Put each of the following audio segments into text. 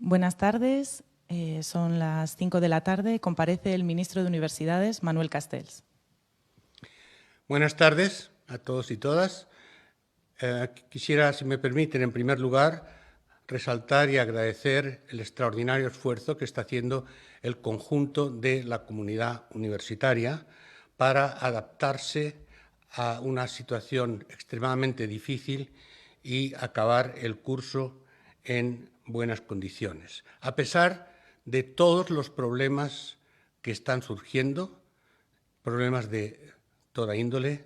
Buenas tardes. Son las 5 de la tarde. Comparece el ministro de Universidades, Manuel Castells. Buenas tardes a todos y todas. Quisiera, si me permiten, en primer lugar, resaltar y agradecer el extraordinario esfuerzo que está haciendo el conjunto de la comunidad universitaria para adaptarse a una situación extremadamente difícil y acabar el curso en buenas condiciones, a pesar de todos los problemas que están surgiendo, problemas de toda índole,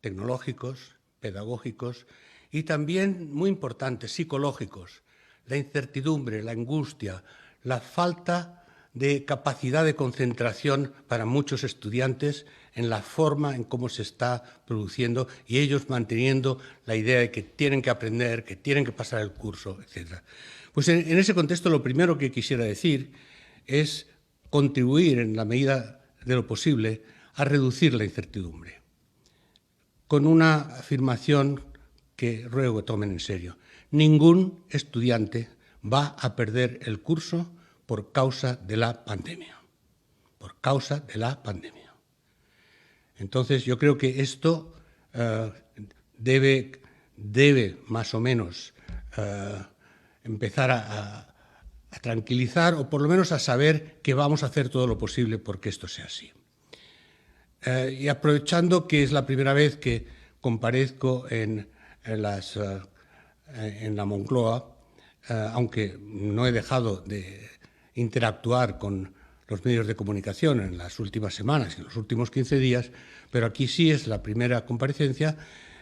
tecnológicos, pedagógicos y también, muy importantes, psicológicos, la incertidumbre, la angustia, la falta de capacidad de concentración para muchos estudiantes en la forma en cómo se está produciendo y ellos manteniendo la idea de que tienen que aprender, que tienen que pasar el curso, etc. Pues en ese contexto lo primero que quisiera decir es contribuir en la medida de lo posible a reducir la incertidumbre, con una afirmación que ruego que tomen en serio. Ningún estudiante va a perder el curso por causa de la pandemia. Por causa de la pandemia. Entonces, yo creo que esto debe más o menos empezar a tranquilizar o por lo menos a saber que vamos a hacer todo lo posible porque esto sea así. Y aprovechando que es la primera vez que comparezco en la Moncloa, aunque no he dejado de interactuar con los medios de comunicación en las últimas semanas, en los últimos 15 días, pero aquí sí es la primera comparecencia,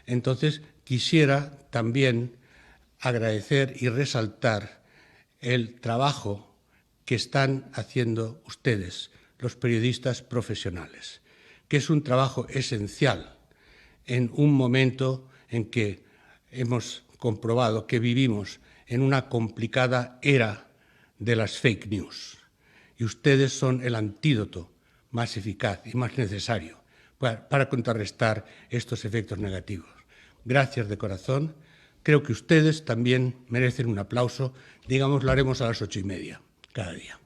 entonces quisiera también agradecer y resaltar el trabajo que están haciendo ustedes, los periodistas profesionales, que es un trabajo esencial en un momento en que hemos comprobado que vivimos en una complicada era de las fake news. Y ustedes son el antídoto más eficaz y más necesario para contrarrestar estos efectos negativos. Gracias de corazón. Creo que ustedes también merecen un aplauso. Digamos, lo haremos a las 8:30 cada día.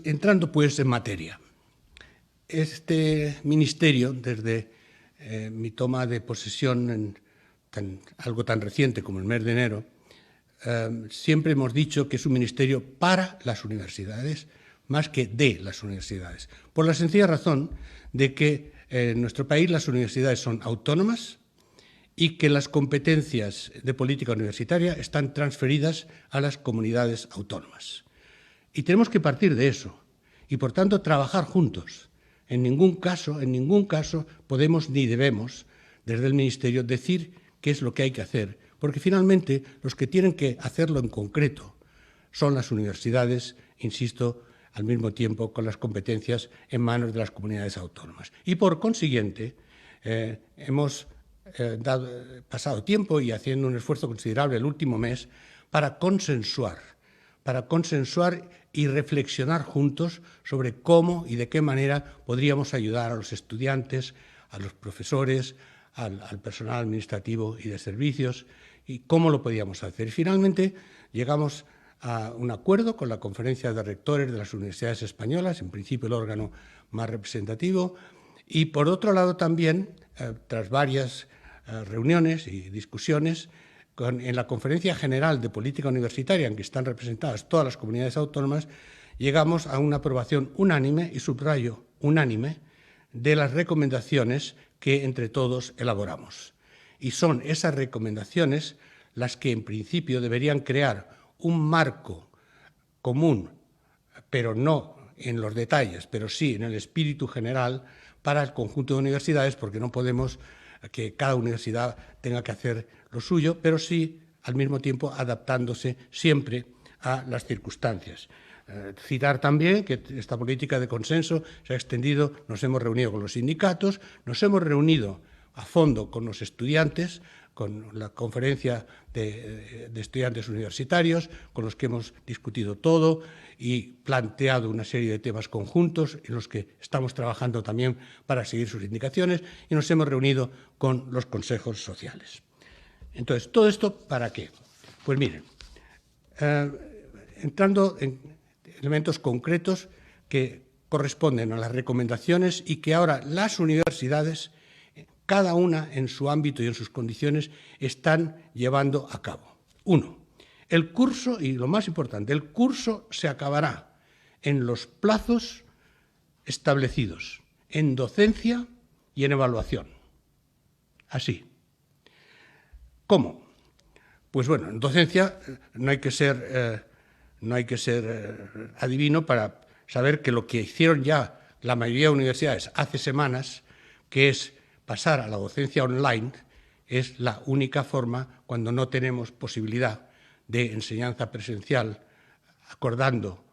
Entrando pues en materia. Este ministerio, desde mi toma de posesión en algo tan reciente como el mes de enero, siempre hemos dicho que es un ministerio para las universidades más que de las universidades, por la sencilla razón de que en nuestro país las universidades son autónomas y que las competencias de política universitaria están transferidas a las comunidades autónomas. Y tenemos que partir de eso y, por tanto, trabajar juntos. En ningún caso podemos ni debemos, desde el Ministerio, decir qué es lo que hay que hacer, porque finalmente los que tienen que hacerlo en concreto son las universidades, insisto, al mismo tiempo con las competencias en manos de las comunidades autónomas. Y por consiguiente, hemos pasado tiempo y haciendo un esfuerzo considerable el último mes para consensuar y reflexionar juntos sobre cómo y de qué manera podríamos ayudar a los estudiantes, a los profesores, al personal administrativo y de servicios, y cómo lo podíamos hacer. Y finalmente llegamos a un acuerdo con la Conferencia de Rectores de las Universidades Españolas, en principio el órgano más representativo, y por otro lado también, tras varias reuniones y discusiones, en la Conferencia General de Política Universitaria, en que están representadas todas las comunidades autónomas, llegamos a una aprobación unánime, y subrayo unánime, de las recomendaciones que entre todos elaboramos. Y son esas recomendaciones las que en principio deberían crear un marco común, pero no en los detalles, pero sí en el espíritu general para el conjunto de universidades, porque no podemos que cada universidad tenga que hacer lo suyo, pero sí, al mismo tiempo, adaptándose siempre a las circunstancias. Citar también que esta política de consenso se ha extendido, nos hemos reunido con los sindicatos, nos hemos reunido a fondo con los estudiantes, con la conferencia de estudiantes universitarios, con los que hemos discutido todo y planteado una serie de temas conjuntos en los que estamos trabajando también para seguir sus indicaciones, y nos hemos reunido con los consejos sociales. Entonces, ¿todo esto para qué? Pues miren, entrando en elementos concretos que corresponden a las recomendaciones y que ahora las universidades, cada una en su ámbito y en sus condiciones, están llevando a cabo. 1. El curso, y lo más importante, el curso se acabará en los plazos establecidos, en docencia y en evaluación. Así. ¿Cómo? Pues bueno, en docencia no hay que ser adivino para saber que lo que hicieron ya la mayoría de universidades hace semanas, que es pasar a la docencia online, es la única forma cuando no tenemos posibilidad de enseñanza presencial, acordando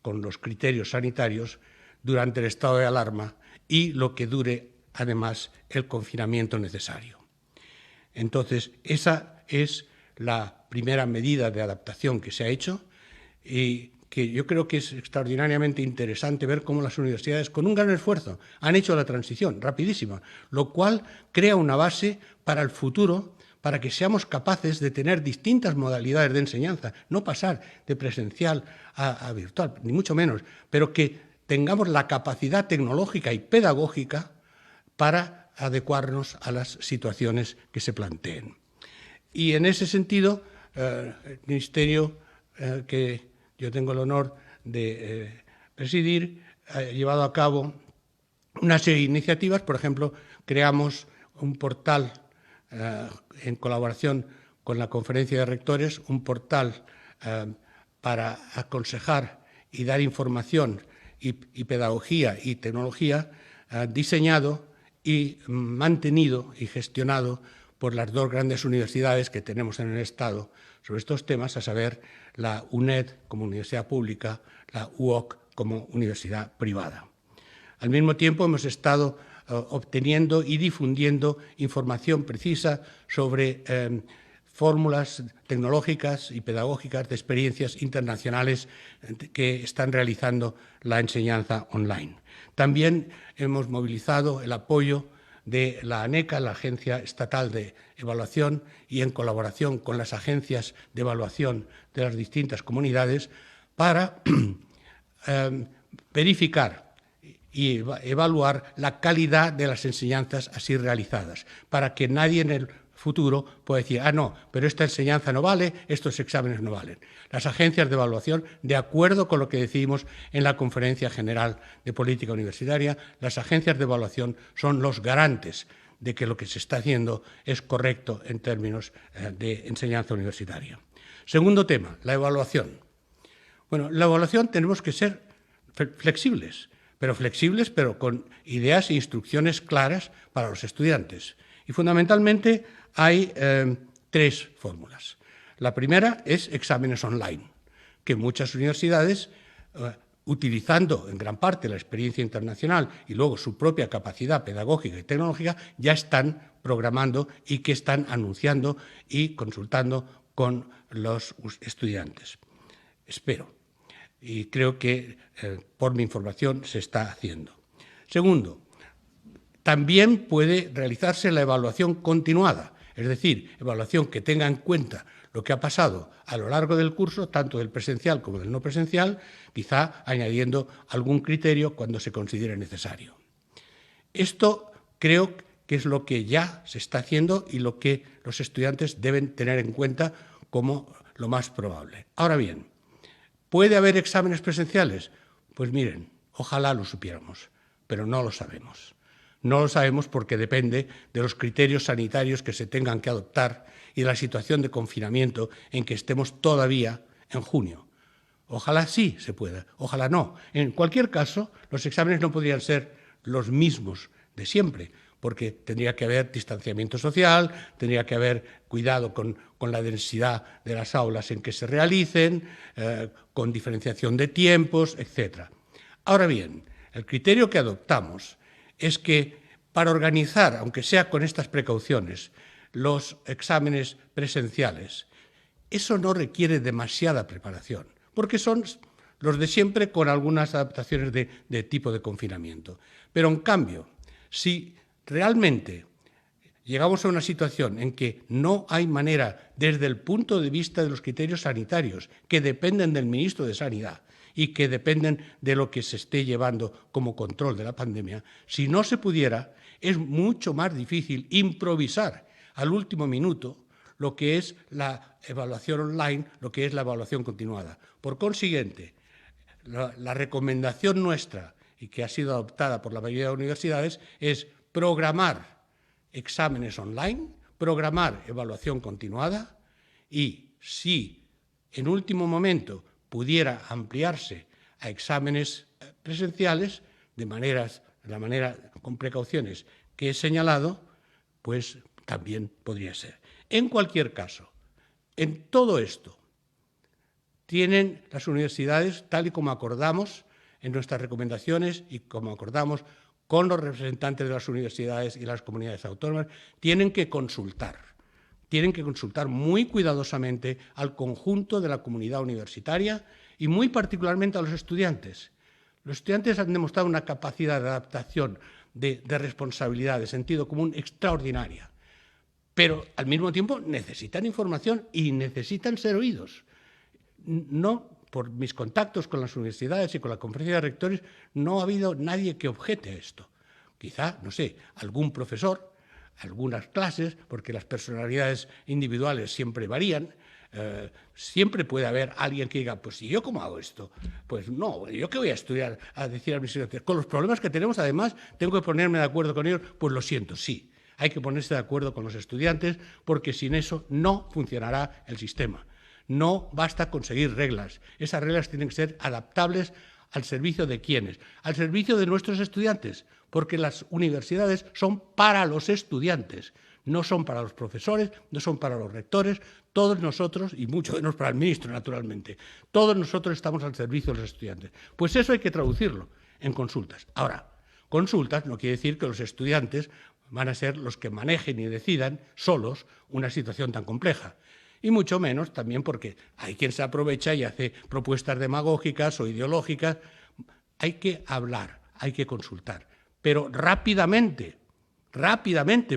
con los criterios sanitarios durante el estado de alarma y lo que dure, además, el confinamiento necesario. Entonces, esa es la primera medida de adaptación que se ha hecho y que yo creo que es extraordinariamente interesante ver cómo las universidades, con un gran esfuerzo, han hecho la transición rapidísima, lo cual crea una base para el futuro, para que seamos capaces de tener distintas modalidades de enseñanza, no pasar de presencial a virtual, ni mucho menos, pero que tengamos la capacidad tecnológica y pedagógica para adecuarnos a las situaciones que se planteen. Y en ese sentido, el Ministerio que yo tengo el honor de presidir ha llevado a cabo una serie de iniciativas. Por ejemplo, creamos un portal en colaboración con la Conferencia de Rectores, un portal para aconsejar y dar información y pedagogía y tecnología diseñado y mantenido y gestionado por las dos grandes universidades que tenemos en el Estado sobre estos temas, a saber, la UNED como universidad pública, la UOC como universidad privada. Al mismo tiempo, hemos estado obteniendo y difundiendo información precisa sobre fórmulas tecnológicas y pedagógicas de experiencias internacionales que están realizando la enseñanza online. También hemos movilizado el apoyo de la ANECA, la Agencia Estatal de Evaluación, y en colaboración con las agencias de evaluación de las distintas comunidades para verificar y evaluar la calidad de las enseñanzas así realizadas, para que nadie en el futuro pueda decir, no, pero esta enseñanza no vale, estos exámenes no valen. Las agencias de evaluación, de acuerdo con lo que decidimos en la Conferencia General de Política Universitaria, las agencias de evaluación son los garantes de que lo que se está haciendo es correcto en términos de enseñanza universitaria. Segundo tema, la evaluación. Bueno, la evaluación tenemos que ser flexibles, pero con ideas e instrucciones claras para los estudiantes. Y fundamentalmente hay tres fórmulas. La primera es exámenes online, que muchas universidades, utilizando en gran parte la experiencia internacional y luego su propia capacidad pedagógica y tecnológica, ya están programando y que están anunciando y consultando con los estudiantes. Espero. Y creo que, por mi información, se está haciendo. Segundo, también puede realizarse la evaluación continuada, es decir, evaluación que tenga en cuenta lo que ha pasado a lo largo del curso, tanto del presencial como del no presencial, quizá añadiendo algún criterio cuando se considere necesario. Esto creo que es lo que ya se está haciendo y lo que los estudiantes deben tener en cuenta como lo más probable. Ahora bien, ¿puede haber exámenes presenciales? Pues miren, ojalá lo supiéramos, pero no lo sabemos. No lo sabemos porque depende de los criterios sanitarios que se tengan que adoptar y de la situación de confinamiento en que estemos todavía en junio. Ojalá sí se pueda, ojalá no. En cualquier caso, los exámenes no podrían ser los mismos de siempre, porque tendría que haber distanciamiento social, tendría que haber cuidado con la densidad de las aulas en que se realicen, con diferenciación de tiempos, etc. Ahora bien, el criterio que adoptamos es que para organizar, aunque sea con estas precauciones, los exámenes presenciales, eso no requiere demasiada preparación, porque son los de siempre con algunas adaptaciones de tipo de confinamiento. Pero en cambio, si realmente llegamos a una situación en que no hay manera, desde el punto de vista de los criterios sanitarios, que dependen del ministro de Sanidad y que dependen de lo que se esté llevando como control de la pandemia, si no se pudiera, es mucho más difícil improvisar al último minuto lo que es la evaluación online, lo que es la evaluación continuada. Por consiguiente, la recomendación nuestra, y que ha sido adoptada por la mayoría de universidades, es programar exámenes online, programar evaluación continuada y, si en último momento pudiera ampliarse a exámenes presenciales, la manera con precauciones que he señalado, pues también podría ser. En cualquier caso, en todo esto, tienen las universidades, tal y como acordamos en nuestras recomendaciones y como acordamos con los representantes de las universidades y las comunidades autónomas, tienen que consultar muy cuidadosamente al conjunto de la comunidad universitaria y muy particularmente a los estudiantes. Los estudiantes han demostrado una capacidad de adaptación, de responsabilidad, de sentido común extraordinaria, pero al mismo tiempo necesitan información y necesitan ser oídos. No, por mis contactos con las universidades y con la conferencia de rectores, no ha habido nadie que objete a esto. Quizá, no sé, algún profesor, algunas clases, porque las personalidades individuales siempre varían, siempre puede haber alguien que diga, pues ¿y yo cómo hago esto? Pues no, ¿yo qué voy a estudiar a decir a mis estudiantes? Con los problemas que tenemos, además, tengo que ponerme de acuerdo con ellos, pues lo siento, sí. Hay que ponerse de acuerdo con los estudiantes porque sin eso no funcionará el sistema. No basta conseguir reglas. Esas reglas tienen que ser adaptables al servicio de ¿quiénes? Al servicio de nuestros estudiantes, porque las universidades son para los estudiantes, no son para los profesores, no son para los rectores, todos nosotros, y mucho menos para el ministro, naturalmente, todos nosotros estamos al servicio de los estudiantes. Pues eso hay que traducirlo en consultas. Ahora, consultas no quiere decir que los estudiantes van a ser los que manejen y decidan solos una situación tan compleja. Y mucho menos también porque hay quien se aprovecha y hace propuestas demagógicas o ideológicas. Hay que hablar, hay que consultar, pero rápidamente,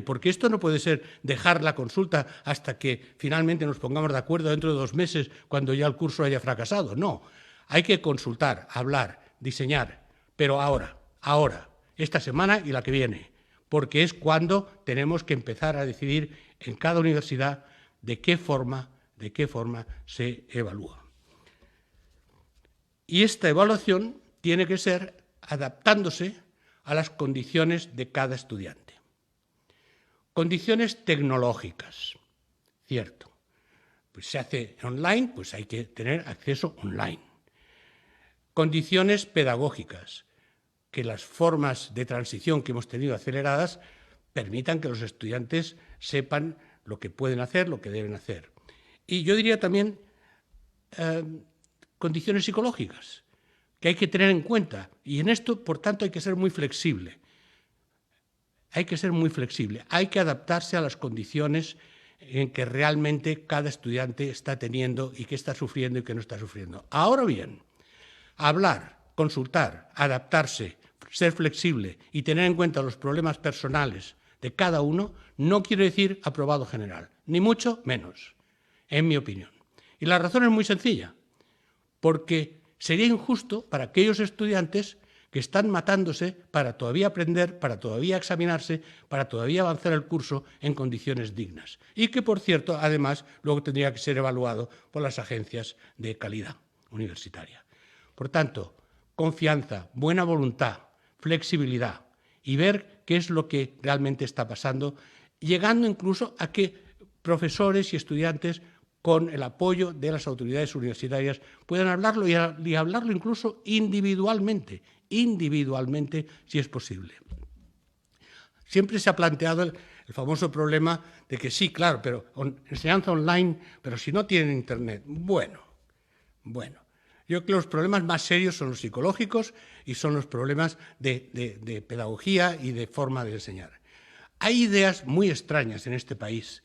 porque esto no puede ser dejar la consulta hasta que finalmente nos pongamos de acuerdo dentro de 2 meses cuando ya el curso haya fracasado. No, hay que consultar, hablar, diseñar, pero ahora, esta semana y la que viene, porque es cuando tenemos que empezar a decidir en cada universidad de qué forma se evalúa. Y esta evaluación tiene que ser adaptándose a las condiciones de cada estudiante. Condiciones tecnológicas, cierto. Pues se hace online, pues hay que tener acceso online. Condiciones pedagógicas, que las formas de transición que hemos tenido aceleradas permitan que los estudiantes sepan lo que pueden hacer, lo que deben hacer. Y yo diría también condiciones psicológicas, que hay que tener en cuenta. Y en esto, por tanto, hay que ser muy flexible. Hay que adaptarse a las condiciones en que realmente cada estudiante está teniendo y qué está sufriendo y qué no está sufriendo. Ahora bien, hablar, consultar, adaptarse, ser flexible y tener en cuenta los problemas personales de cada uno no quiere decir aprobado general, ni mucho menos, en mi opinión. Y la razón es muy sencilla, porque sería injusto para aquellos estudiantes que están matándose para todavía aprender, para todavía examinarse, para todavía avanzar el curso en condiciones dignas. Y que, por cierto, además, luego tendría que ser evaluado por las agencias de calidad universitaria. Por tanto, confianza, buena voluntad, flexibilidad y ver qué es lo que realmente está pasando, llegando incluso a que profesores y estudiantes, con el apoyo de las autoridades universitarias, puedan hablarlo y hablarlo incluso individualmente si es posible. Siempre se ha planteado el famoso problema de que sí, claro, pero enseñanza online, pero si no tienen internet. Bueno, yo creo que los problemas más serios son los psicológicos y son los problemas de pedagogía y de forma de enseñar. Hay ideas muy extrañas en este país,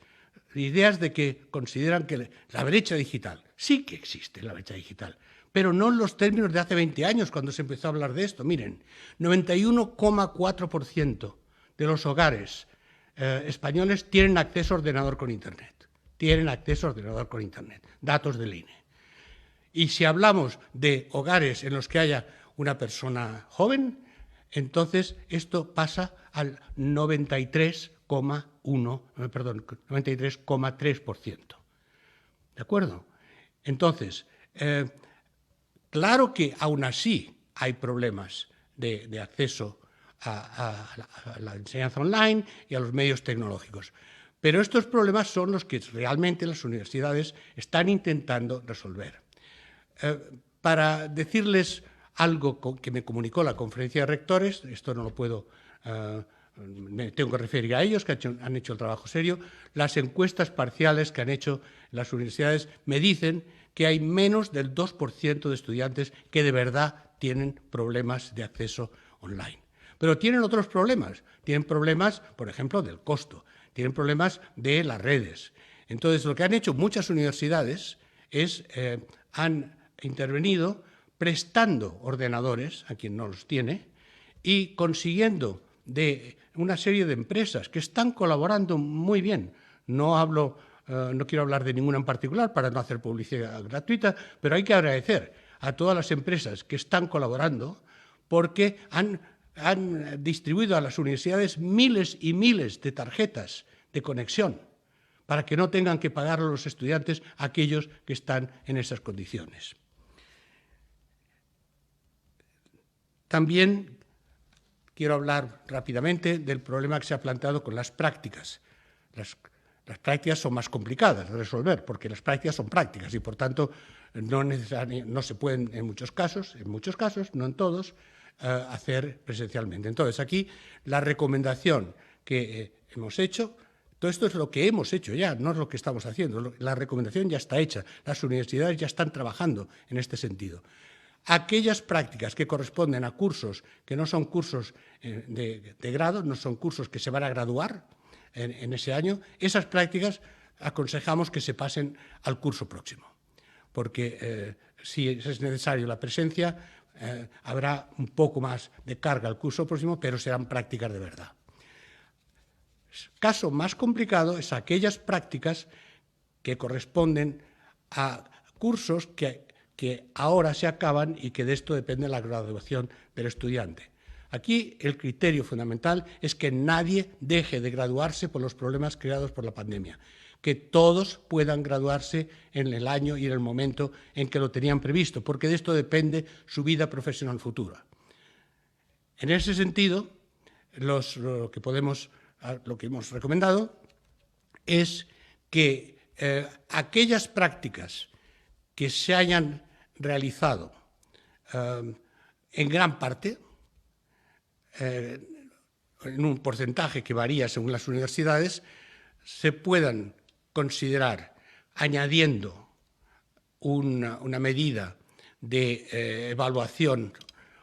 ideas de que consideran que la brecha digital, sí que existe la brecha digital, pero no en los términos de hace 20 años cuando se empezó a hablar de esto. Miren, 91,4% de los hogares españoles tienen acceso a ordenador con Internet. Tienen acceso a ordenador con Internet. Datos del INE. Y si hablamos de hogares en los que haya una persona joven, entonces esto pasa al 93,3%. ¿De acuerdo? Entonces, claro que aún así hay problemas de acceso a la enseñanza online y a los medios tecnológicos. Pero estos problemas son los que realmente las universidades están intentando resolver. Para decirles algo que me comunicó la conferencia de rectores, esto no lo puedo, me tengo que referir a ellos, que han hecho el trabajo serio, las encuestas parciales que han hecho las universidades me dicen que hay menos del 2% de estudiantes que de verdad tienen problemas de acceso online. Pero tienen otros problemas. Tienen problemas, por ejemplo, del costo. Tienen problemas de las redes. Entonces, lo que han hecho muchas universidades es, han intervenido prestando ordenadores a quien no los tiene y consiguiendo de una serie de empresas que están colaborando muy bien. No quiero hablar de ninguna en particular para no hacer publicidad gratuita, pero hay que agradecer a todas las empresas que están colaborando porque han distribuido a las universidades miles y miles de tarjetas de conexión para que no tengan que pagar a los estudiantes aquellos que están en esas condiciones. También quiero hablar rápidamente del problema que se ha planteado con las prácticas. Las prácticas son más complicadas de resolver porque las prácticas son prácticas y, por tanto, no se pueden en muchos casos, no en todos, hacer presencialmente. Entonces, aquí la recomendación que hemos hecho, todo esto es lo que hemos hecho ya, no es lo que estamos haciendo, la recomendación ya está hecha, las universidades ya están trabajando en este sentido. Aquellas prácticas que corresponden a cursos que no son cursos de grado, no son cursos que se van a graduar en ese año, esas prácticas aconsejamos que se pasen al curso próximo, porque si es necesario la presencia, habrá un poco más de carga al curso próximo, pero serán prácticas de verdad. Caso más complicado es aquellas prácticas que corresponden a cursos que ahora se acaban y que de esto depende la graduación del estudiante. Aquí el criterio fundamental es que nadie deje de graduarse por los problemas creados por la pandemia, que todos puedan graduarse en el año y en el momento en que lo tenían previsto, porque de esto depende su vida profesional futura. En ese sentido, lo que hemos recomendado es que aquellas prácticas que se hayan realizado en gran parte, en un porcentaje que varía según las universidades, se puedan considerar añadiendo una medida de evaluación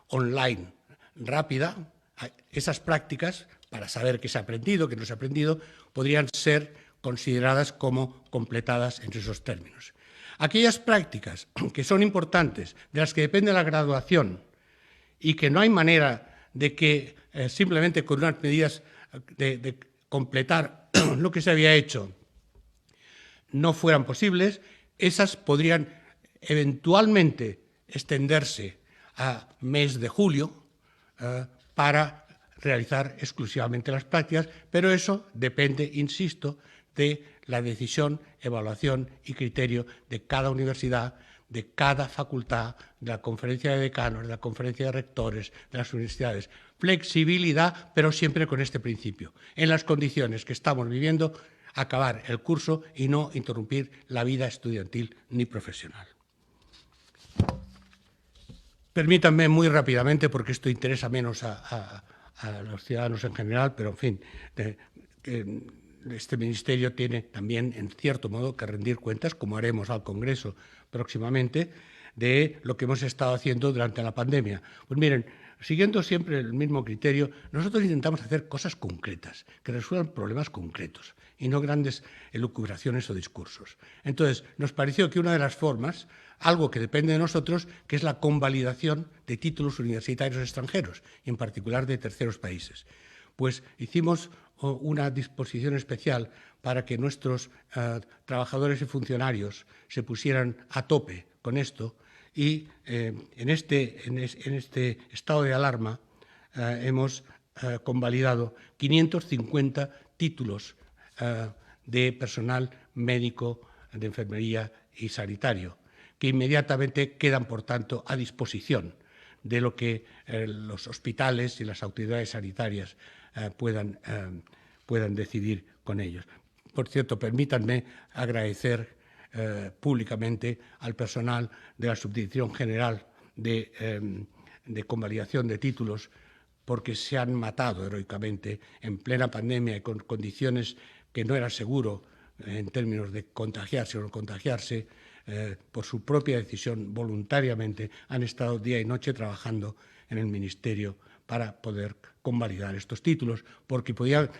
online rápida. Esas prácticas, para saber qué se ha aprendido, qué no se ha aprendido, podrían ser consideradas como completadas en esos términos. Aquellas prácticas que son importantes, de las que depende la graduación y que no hay manera de que simplemente con unas medidas de completar lo que se había hecho no fueran posibles, esas podrían eventualmente extenderse a mes de julio para realizar exclusivamente las prácticas, pero eso depende, insisto, de la decisión, evaluación y criterio de cada universidad, de cada facultad, de la conferencia de decanos, de la conferencia de rectores, de las universidades. Flexibilidad, pero siempre con este principio. En las condiciones que estamos viviendo, acabar el curso y no interrumpir la vida estudiantil ni profesional. Permítanme muy rápidamente, porque esto interesa menos a los ciudadanos en general, pero en fin, este Ministerio tiene también, en cierto modo, que rendir cuentas, como haremos al Congreso próximamente, de lo que hemos estado haciendo durante la pandemia. Pues miren, siguiendo siempre el mismo criterio, nosotros intentamos hacer cosas concretas, que resuelvan problemas concretos y no grandes elucubraciones o discursos. Entonces, nos pareció que una de las formas, algo que depende de nosotros, que es la convalidación de títulos universitarios extranjeros, y en particular de terceros países. Pues hicimos una disposición especial para que nuestros trabajadores y funcionarios se pusieran a tope con esto y en este estado de alarma hemos convalidado 550 títulos de personal médico, de enfermería y sanitario, que inmediatamente quedan, por tanto, a disposición de lo que los hospitales y las autoridades sanitarias puedan decidir con ellos. Por cierto, permítanme agradecer públicamente al personal de la Subdirección General de Convalidación de Títulos, porque se han matado heroicamente en plena pandemia y con condiciones que no era seguro en términos de contagiarse o no contagiarse, por su propia decisión, voluntariamente, han estado día y noche trabajando en el Ministerio para poder convalidar estos títulos, porque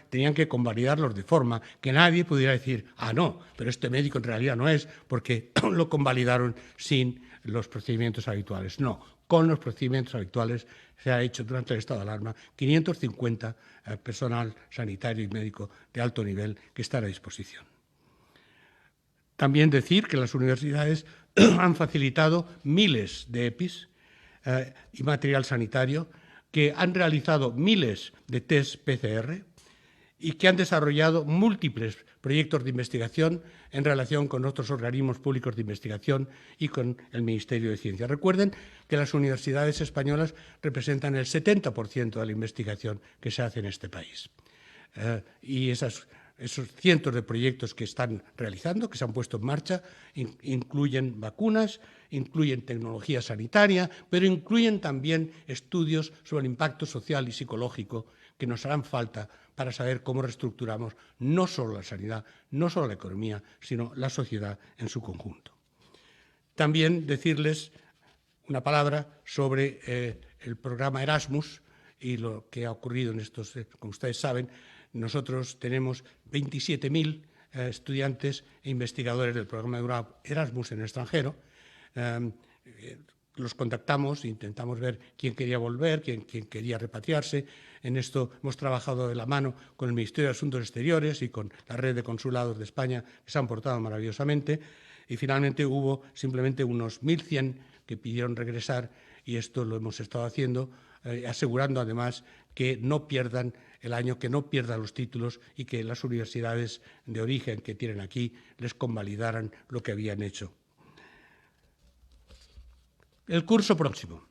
tenían que convalidarlos de forma que nadie pudiera decir, ah, no, pero este médico en realidad no es, porque lo convalidaron sin los procedimientos habituales. No, con los procedimientos habituales se ha hecho durante el estado de alarma 550 personal sanitario y médico de alto nivel que están a disposición. También decir que las universidades han facilitado miles de EPIs y material sanitario, que han realizado miles de test PCR y que han desarrollado múltiples proyectos de investigación en relación con otros organismos públicos de investigación y con el Ministerio de Ciencia. Recuerden que las universidades españolas representan el 70% de la investigación que se hace en este país. Y esos cientos de proyectos que están realizando, que se han puesto en marcha, incluyen vacunas, incluyen tecnología sanitaria, pero incluyen también estudios sobre el impacto social y psicológico que nos harán falta para saber cómo reestructuramos no solo la sanidad, no solo la economía, sino la sociedad en su conjunto. También decirles una palabra sobre el programa Erasmus y lo que ha ocurrido en estos, como ustedes saben. Nosotros tenemos 27.000 estudiantes e investigadores del programa Erasmus en el extranjero. Los contactamos, intentamos ver quién quería volver, quién quería repatriarse. En esto hemos trabajado de la mano con el Ministerio de Asuntos Exteriores y con la red de consulados de España, que se han portado maravillosamente. Y finalmente hubo simplemente unos 1.100 que pidieron regresar, y esto lo hemos estado haciendo, asegurando además que no pierdan el año, que no pierdan los títulos y que las universidades de origen que tienen aquí les convalidaran lo que habían hecho. El curso próximo.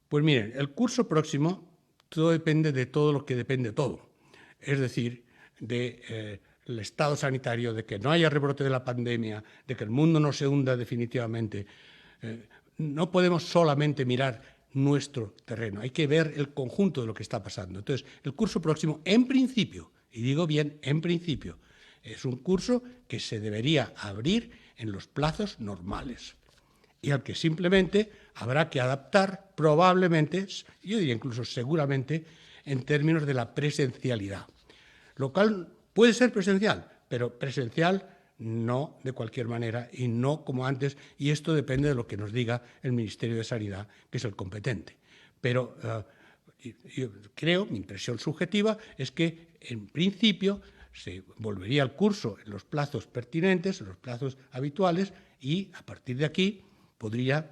Pues miren, el curso próximo todo depende de todo lo que depende todo. Es decir, del estado sanitario, de que no haya rebrote de la pandemia, de que el mundo no se hunda definitivamente. No podemos solamente mirar nuestro terreno, hay que ver el conjunto de lo que está pasando. Entonces, el curso próximo, en principio, y digo bien, en principio, es un curso que se debería abrir en los plazos normales y al que simplemente habrá que adaptar probablemente, yo diría incluso seguramente, en términos de la presencialidad. Lo cual puede ser presencial, pero presencial no de cualquier manera y no como antes, y esto depende de lo que nos diga el Ministerio de Sanidad, que es el competente. Pero yo creo, mi impresión subjetiva es que en principio se volvería al curso en los plazos pertinentes, en los plazos habituales, y a partir de aquí podría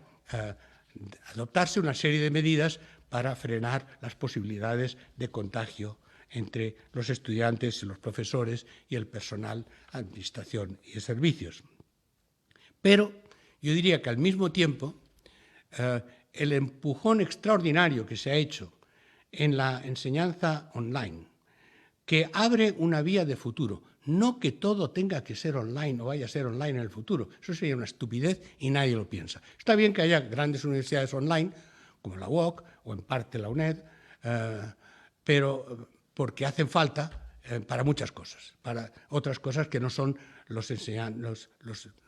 adoptarse una serie de medidas para frenar las posibilidades de contagio entre los estudiantes, los profesores y el personal de administración y de servicios. Pero yo diría que al mismo tiempo el empujón extraordinario que se ha hecho en la enseñanza online, que abre una vía de futuro, no que todo tenga que ser online o vaya a ser online en el futuro, eso sería una estupidez y nadie lo piensa. Está bien que haya grandes universidades online, como la UOC o en parte la UNED, pero porque hacen falta para muchas cosas, para otras cosas que no son los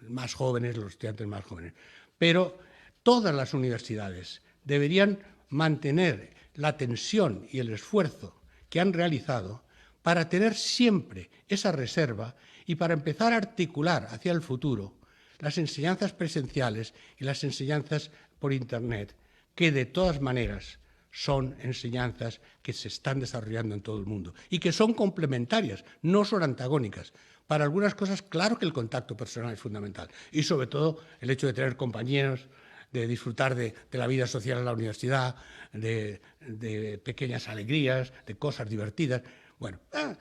más jóvenes, los estudiantes más jóvenes. Pero todas las universidades deberían mantener la tensión y el esfuerzo que han realizado para tener siempre esa reserva y para empezar a articular hacia el futuro las enseñanzas presenciales y las enseñanzas por Internet, que de todas maneras son enseñanzas que se están desarrollando en todo el mundo y que son complementarias, no son antagónicas. Para algunas cosas, claro que el contacto personal es fundamental y sobre todo el hecho de tener compañeros, de disfrutar de la vida social en la universidad, de pequeñas alegrías, de cosas divertidas. Bueno,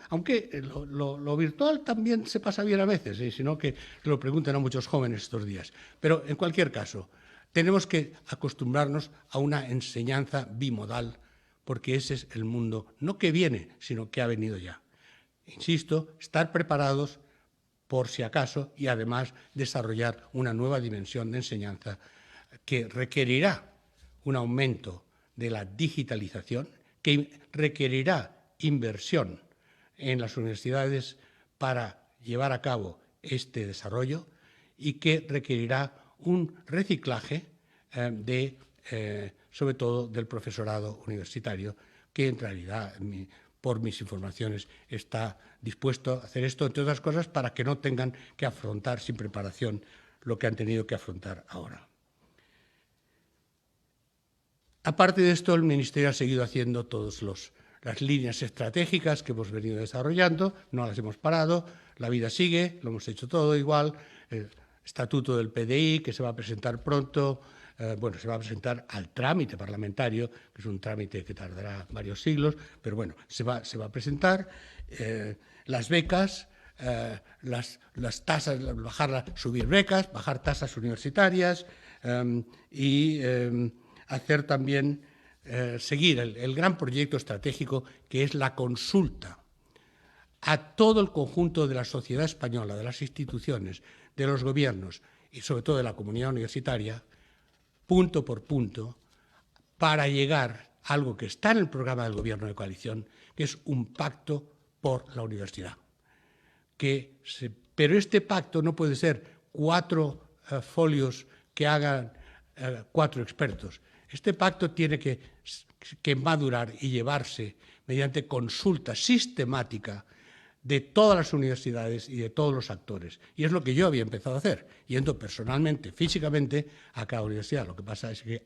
aunque lo virtual también se pasa bien a veces, sino que lo preguntan a muchos jóvenes estos días. Pero en cualquier caso, tenemos que acostumbrarnos a una enseñanza bimodal, porque ese es el mundo, no que viene, sino que ha venido ya. Insisto, estar preparados por si acaso y además desarrollar una nueva dimensión de enseñanza que requerirá un aumento de la digitalización, que requerirá inversión en las universidades para llevar a cabo este desarrollo y que requerirá un reciclaje sobre todo del profesorado universitario, que en realidad, por mis informaciones, está dispuesto a hacer esto, entre otras cosas, para que no tengan que afrontar sin preparación lo que han tenido que afrontar ahora. Aparte de esto, el Ministerio ha seguido haciendo todas las líneas estratégicas que hemos venido desarrollando, no las hemos parado, la vida sigue, lo hemos hecho todo igual, el estatuto del PDI, que se va a presentar pronto, se va a presentar al trámite parlamentario, que es un trámite que tardará varios siglos, pero bueno, se va a presentar, las becas, las tasas, subir becas, bajar tasas universitarias y hacer también, seguir el gran proyecto estratégico que es la consulta a todo el conjunto de la sociedad española, de las instituciones, de los gobiernos y sobre todo de la comunidad universitaria, punto por punto, para llegar a algo que está en el programa del Gobierno de coalición, que es un pacto por la universidad. Pero este pacto no puede ser 4 folios que hagan 4 expertos. Este pacto tiene que madurar y llevarse mediante consulta sistemática de todas las universidades y de todos los actores. Y es lo que yo había empezado a hacer, yendo personalmente, físicamente, a cada universidad. Lo que pasa es que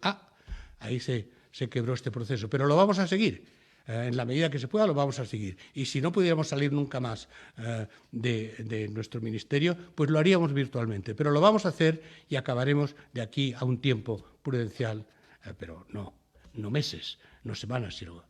ahí se quebró este proceso. Pero lo vamos a seguir. En la medida que se pueda, lo vamos a seguir. Y si no pudiéramos salir nunca más de nuestro ministerio, pues lo haríamos virtualmente. Pero lo vamos a hacer y acabaremos de aquí a un tiempo prudencial, pero no meses, no semanas, sino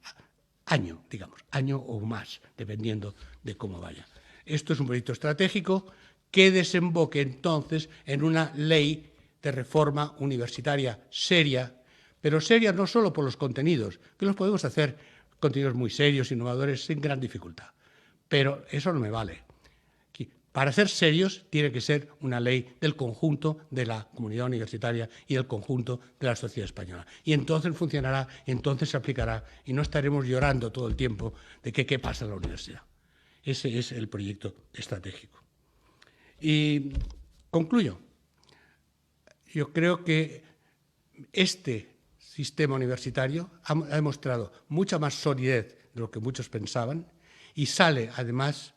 año o más, dependiendo de cómo vaya. Esto es un proyecto estratégico que desemboque entonces en una ley de reforma universitaria seria, pero seria no solo por los contenidos, que los podemos hacer contenidos muy serios, innovadores, sin gran dificultad, pero eso no me vale. Para ser serios tiene que ser una ley del conjunto de la comunidad universitaria y del conjunto de la sociedad española. Y entonces funcionará, entonces se aplicará y no estaremos llorando todo el tiempo de qué pasa en la universidad. Ese es el proyecto estratégico. Y concluyo. Yo creo que este sistema universitario ha demostrado mucha más solidez de lo que muchos pensaban y sale además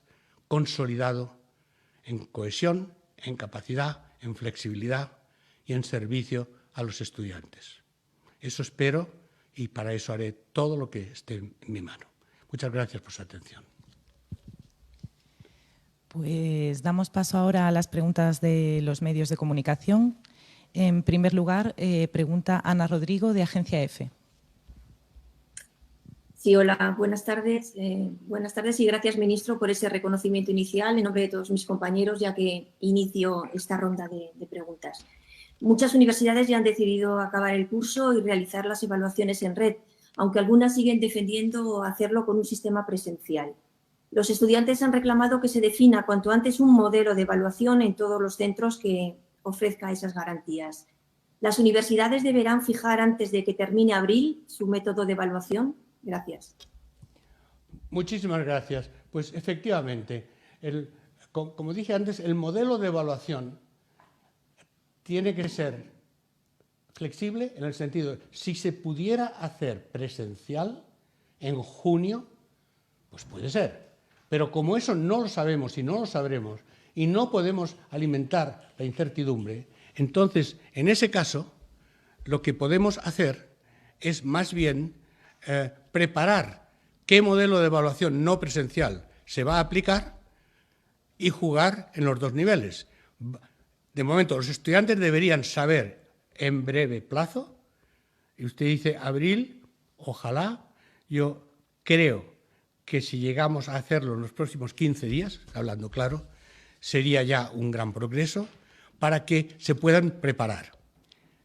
consolidado en cohesión, en capacidad, en flexibilidad y en servicio a los estudiantes. Eso espero y para eso haré todo lo que esté en mi mano. Muchas gracias por su atención. Pues damos paso ahora a las preguntas de los medios de comunicación. En primer lugar, pregunta Ana Rodrigo, de Agencia EFE. Sí, hola, buenas tardes. Buenas tardes y gracias, ministro, por ese reconocimiento inicial en nombre de todos mis compañeros, ya que inicio esta ronda de preguntas. Muchas universidades ya han decidido acabar el curso y realizar las evaluaciones en red, aunque algunas siguen defendiendo hacerlo con un sistema presencial. Los estudiantes han reclamado que se defina cuanto antes un modelo de evaluación en todos los centros que ofrezca esas garantías. ¿Las universidades deberán fijar antes de que termine abril su método de evaluación? Gracias. Muchísimas gracias. Pues efectivamente, como dije antes, el modelo de evaluación tiene que ser flexible en el sentido de si se pudiera hacer presencial en junio, pues puede ser. Pero como eso no lo sabemos y no lo sabremos y no podemos alimentar la incertidumbre, entonces, en ese caso, lo que podemos hacer es más bien preparar qué modelo de evaluación no presencial se va a aplicar y jugar en los dos niveles. De momento, los estudiantes deberían saber en breve plazo, y usted dice abril, ojalá. Yo creo que si llegamos a hacerlo en los próximos 15 días, hablando claro, sería ya un gran progreso para que se puedan preparar.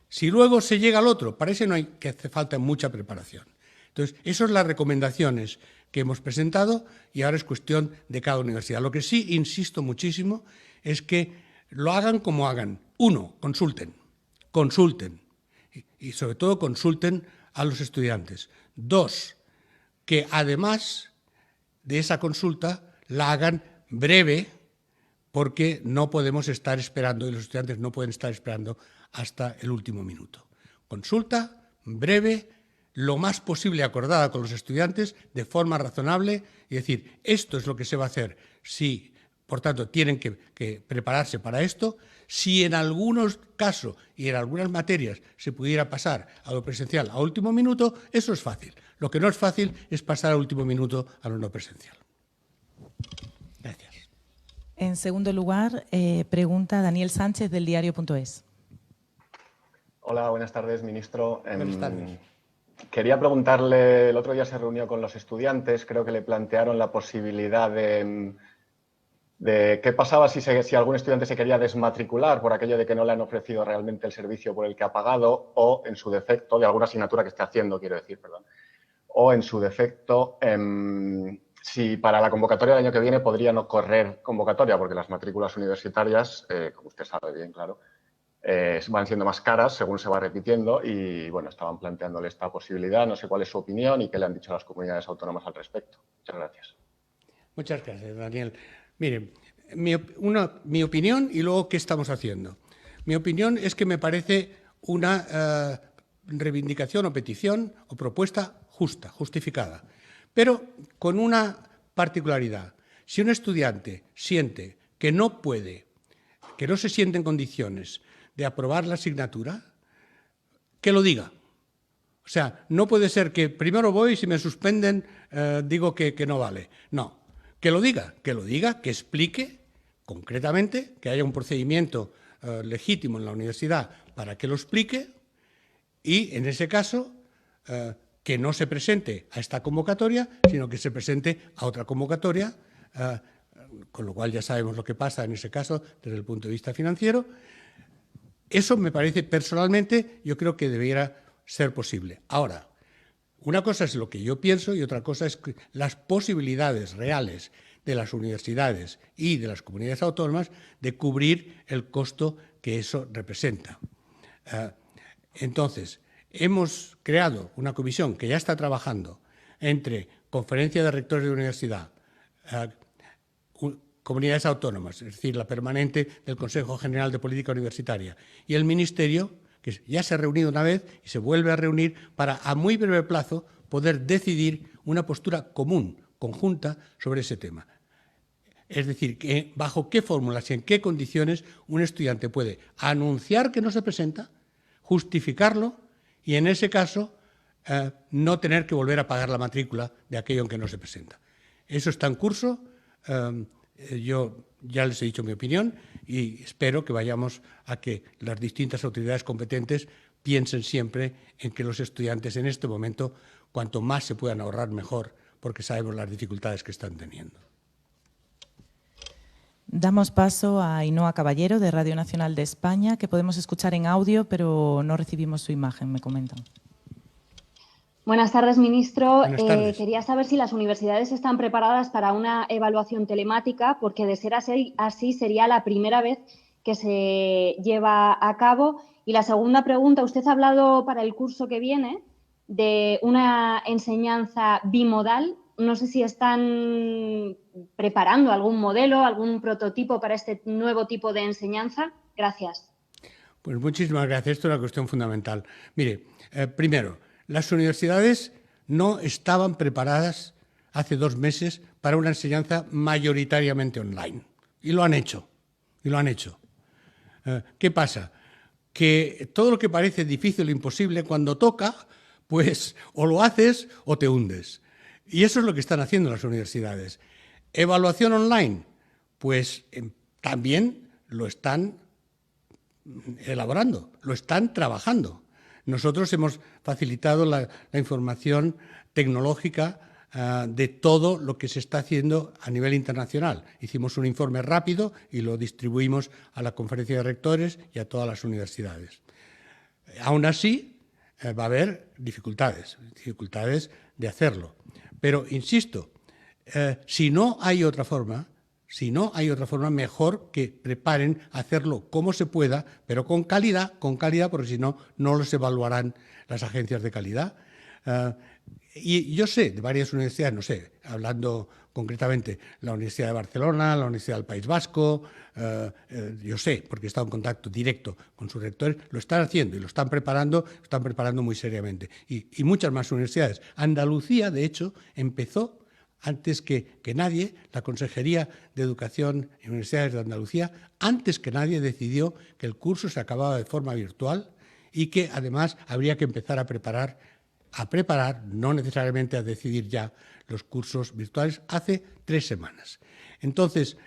Si luego se llega al otro, parece que hace falta mucha preparación. Entonces, esas son las recomendaciones que hemos presentado y ahora es cuestión de cada universidad. Lo que sí insisto muchísimo es que lo hagan como hagan. Uno, consulten y sobre todo consulten a los estudiantes. Dos, que además de esa consulta la hagan breve, porque no podemos estar esperando y los estudiantes no pueden estar esperando hasta el último minuto. Consulta breve, lo más posible acordada con los estudiantes, de forma razonable, y decir, esto es lo que se va a hacer. Si, por tanto, tienen que prepararse para esto. Si en algunos casos y en algunas materias se pudiera pasar a lo presencial a último minuto, eso es fácil. Lo que no es fácil es pasar a último minuto a lo no presencial. Gracias. En segundo lugar, pregunta Daniel Sánchez del diario.es. Hola, buenas tardes, ministro. Buenas tardes. Quería preguntarle, el otro día se reunió con los estudiantes, creo que le plantearon la posibilidad de qué pasaba si algún estudiante se quería desmatricular por aquello de que no le han ofrecido realmente el servicio por el que ha pagado, o en su defecto, de alguna asignatura que esté haciendo, quiero decir, perdón, o en su defecto, si para la convocatoria del año que viene podría no correr convocatoria, porque las matrículas universitarias, como usted sabe bien, claro, van siendo más caras según se va repitiendo y, bueno, estaban planteándole esta posibilidad. No sé cuál es su opinión y qué le han dicho a las comunidades autónomas al respecto. Muchas gracias. Muchas gracias, Daniel. Miren, mi opinión y luego qué estamos haciendo. Mi opinión es que me parece una reivindicación o petición o propuesta justa, justificada, pero con una particularidad. Si un estudiante siente que no puede, que no se siente en condiciones de aprobar la asignatura, que lo diga. O sea, no puede ser que primero voy y si me suspenden digo que no vale. No, que lo diga, que explique concretamente, que haya un procedimiento legítimo en la universidad para que lo explique y, en ese caso, que no se presente a esta convocatoria, sino que se presente a otra convocatoria, con lo cual ya sabemos lo que pasa en ese caso desde el punto de vista financiero. Eso me parece, personalmente, yo creo que debiera ser posible. Ahora, una cosa es lo que yo pienso y otra cosa es las posibilidades reales de las universidades y de las comunidades autónomas de cubrir el costo que eso representa. Entonces, hemos creado una comisión que ya está trabajando entre Conferencia de Rectores de Universidad, comunidades autónomas, es decir, la permanente del Consejo General de Política Universitaria, y el Ministerio, que ya se ha reunido una vez y se vuelve a reunir para, a muy breve plazo, poder decidir una postura común, conjunta, sobre ese tema. Es decir, que bajo qué fórmulas y en qué condiciones un estudiante puede anunciar que no se presenta, justificarlo y, en ese caso, no tener que volver a pagar la matrícula de aquello en que no se presenta. Eso está en curso. Yo ya les he dicho mi opinión y espero que vayamos a que las distintas autoridades competentes piensen siempre en que los estudiantes en este momento, cuanto más se puedan ahorrar, mejor, porque sabemos las dificultades que están teniendo. Damos paso a Ainhoa Caballero, de Radio Nacional de España, que podemos escuchar en audio, pero no recibimos su imagen, me comentan. Buenas tardes, ministro. Buenas tardes. Quería saber si las universidades están preparadas para una evaluación telemática, porque de ser así sería la primera vez que se lleva a cabo. Y la segunda pregunta, usted ha hablado para el curso que viene de una enseñanza bimodal. No sé si están preparando algún modelo, algún prototipo para este nuevo tipo de enseñanza. Gracias. Pues muchísimas gracias. Esto es una cuestión fundamental. Mire, primero, las universidades no estaban preparadas hace 2 meses para una enseñanza mayoritariamente online. Y lo han hecho. ¿Qué pasa? Que todo lo que parece difícil o imposible, cuando toca, pues o lo haces o te hundes. Y eso es lo que están haciendo las universidades. ¿Evaluación online? Pues también lo están elaborando, lo están trabajando. Nosotros hemos facilitado la información tecnológica de todo lo que se está haciendo a nivel internacional. Hicimos un informe rápido y lo distribuimos a la Conferencia de Rectores y a todas las universidades. Aún así, va a haber dificultades de hacerlo. Pero, insisto, si no hay otra forma, mejor que preparen a hacerlo como se pueda, pero con calidad, porque si no, no los evaluarán las agencias de calidad. Y yo sé de varias universidades, no sé, hablando concretamente la Universidad de Barcelona, la Universidad del País Vasco, yo sé, porque he estado en contacto directo con sus rectores, lo están haciendo y lo están preparando muy seriamente. Y muchas más universidades. Andalucía, de hecho, empezó antes que nadie, la Consejería de Educación y Universidades de Andalucía, antes que nadie decidió que el curso se acababa de forma virtual y que además habría que empezar a preparar, no necesariamente a decidir ya los cursos virtuales, hace 3 semanas. Entonces,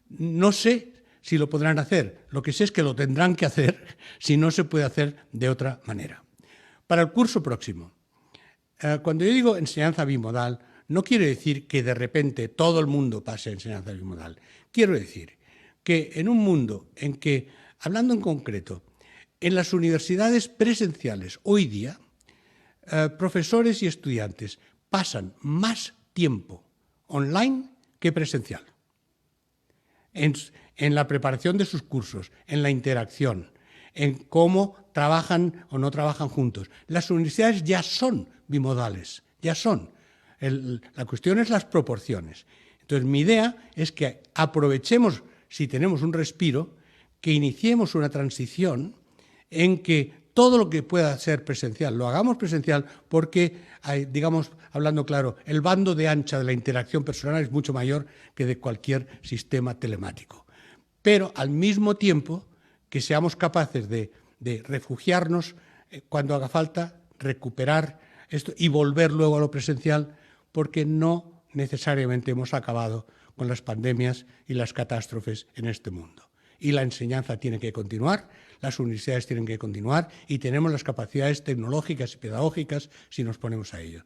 no sé si lo podrán hacer, lo que sé es que lo tendrán que hacer si no se puede hacer de otra manera. Para el curso próximo, cuando yo digo enseñanza bimodal, no quiere decir que de repente todo el mundo pase a enseñanza bimodal. Quiero decir que en un mundo en que, hablando en concreto, en las universidades presenciales hoy día, profesores y estudiantes pasan más tiempo online que presencial. En la preparación de sus cursos, en la interacción, en cómo trabajan o no trabajan juntos. Las universidades ya son bimodales, ya son. La cuestión es las proporciones. Entonces, mi idea es que aprovechemos, si tenemos un respiro, que iniciemos una transición en que todo lo que pueda ser presencial lo hagamos presencial porque, digamos, hablando claro, el bando de ancha de la interacción personal es mucho mayor que de cualquier sistema telemático. Pero, al mismo tiempo, que seamos capaces de refugiarnos cuando haga falta, recuperar esto y volver luego a lo presencial, porque no necesariamente hemos acabado con las pandemias y las catástrofes en este mundo. Y la enseñanza tiene que continuar, las universidades tienen que continuar y tenemos las capacidades tecnológicas y pedagógicas si nos ponemos a ello.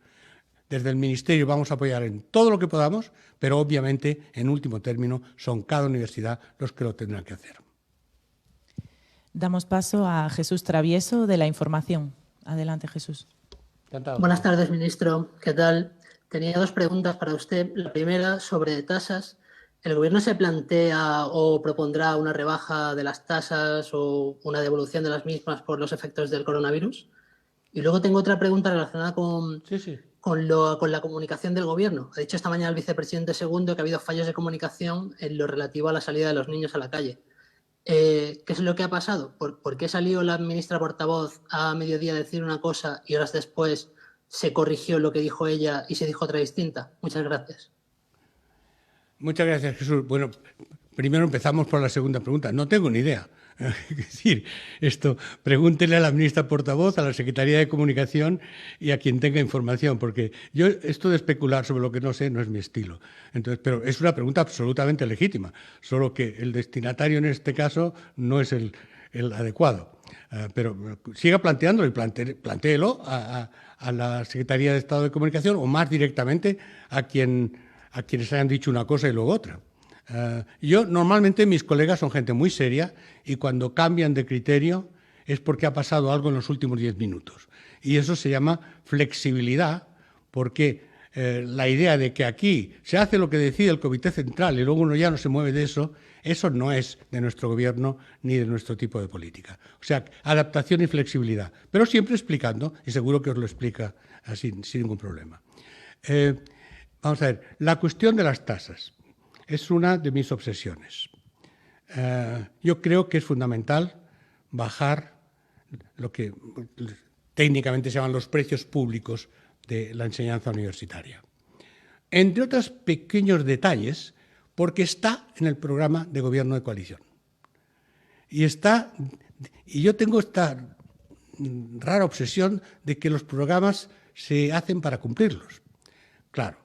Desde el Ministerio vamos a apoyar en todo lo que podamos, pero obviamente, en último término, son cada universidad los que lo tendrán que hacer. Damos paso a Jesús Travieso de La Información. Adelante, Jesús. Encantado. Buenas tardes, ministro. ¿Qué tal? Tenía 2 preguntas para usted. La primera, sobre tasas. ¿El Gobierno se plantea o propondrá una rebaja de las tasas o una devolución de las mismas por los efectos del coronavirus? Y luego tengo otra pregunta relacionada con la comunicación del Gobierno. Ha dicho esta mañana el vicepresidente segundo que ha habido fallos de comunicación en lo relativo a la salida de los niños a la calle. ¿Qué es lo que ha pasado? ¿Por qué salió la ministra portavoz a mediodía a decir una cosa y horas después se corrigió lo que dijo ella y se dijo otra distinta? Muchas gracias. Muchas gracias, Jesús. Bueno, primero empezamos por la segunda pregunta. No tengo ni idea. Es decir, pregúntele a la ministra portavoz, a la Secretaría de Comunicación y a quien tenga información, porque yo esto de especular sobre lo que no sé no es mi estilo. Entonces, pero es una pregunta absolutamente legítima, solo que el destinatario en este caso no es el adecuado. Pero siga planteándolo y plantéelo a la Secretaría de Estado de Comunicación o más directamente a quienes hayan dicho una cosa y luego otra. Normalmente mis colegas son gente muy seria y cuando cambian de criterio es porque ha pasado algo en los últimos 10 minutos. Y eso se llama flexibilidad, porque la idea de que aquí se hace lo que decide el Comité Central y luego uno ya no se mueve de eso, eso no es de nuestro gobierno ni de nuestro tipo de política. O sea, adaptación y flexibilidad, pero siempre explicando, y seguro que os lo explica sin ningún problema. Vamos a ver, la cuestión de las tasas es una de mis obsesiones. Yo creo que es fundamental bajar lo que técnicamente se llaman los precios públicos de la enseñanza universitaria. Entre otros pequeños detalles, porque está en el programa de gobierno de coalición. Y yo tengo esta rara obsesión de que los programas se hacen para cumplirlos. Claro,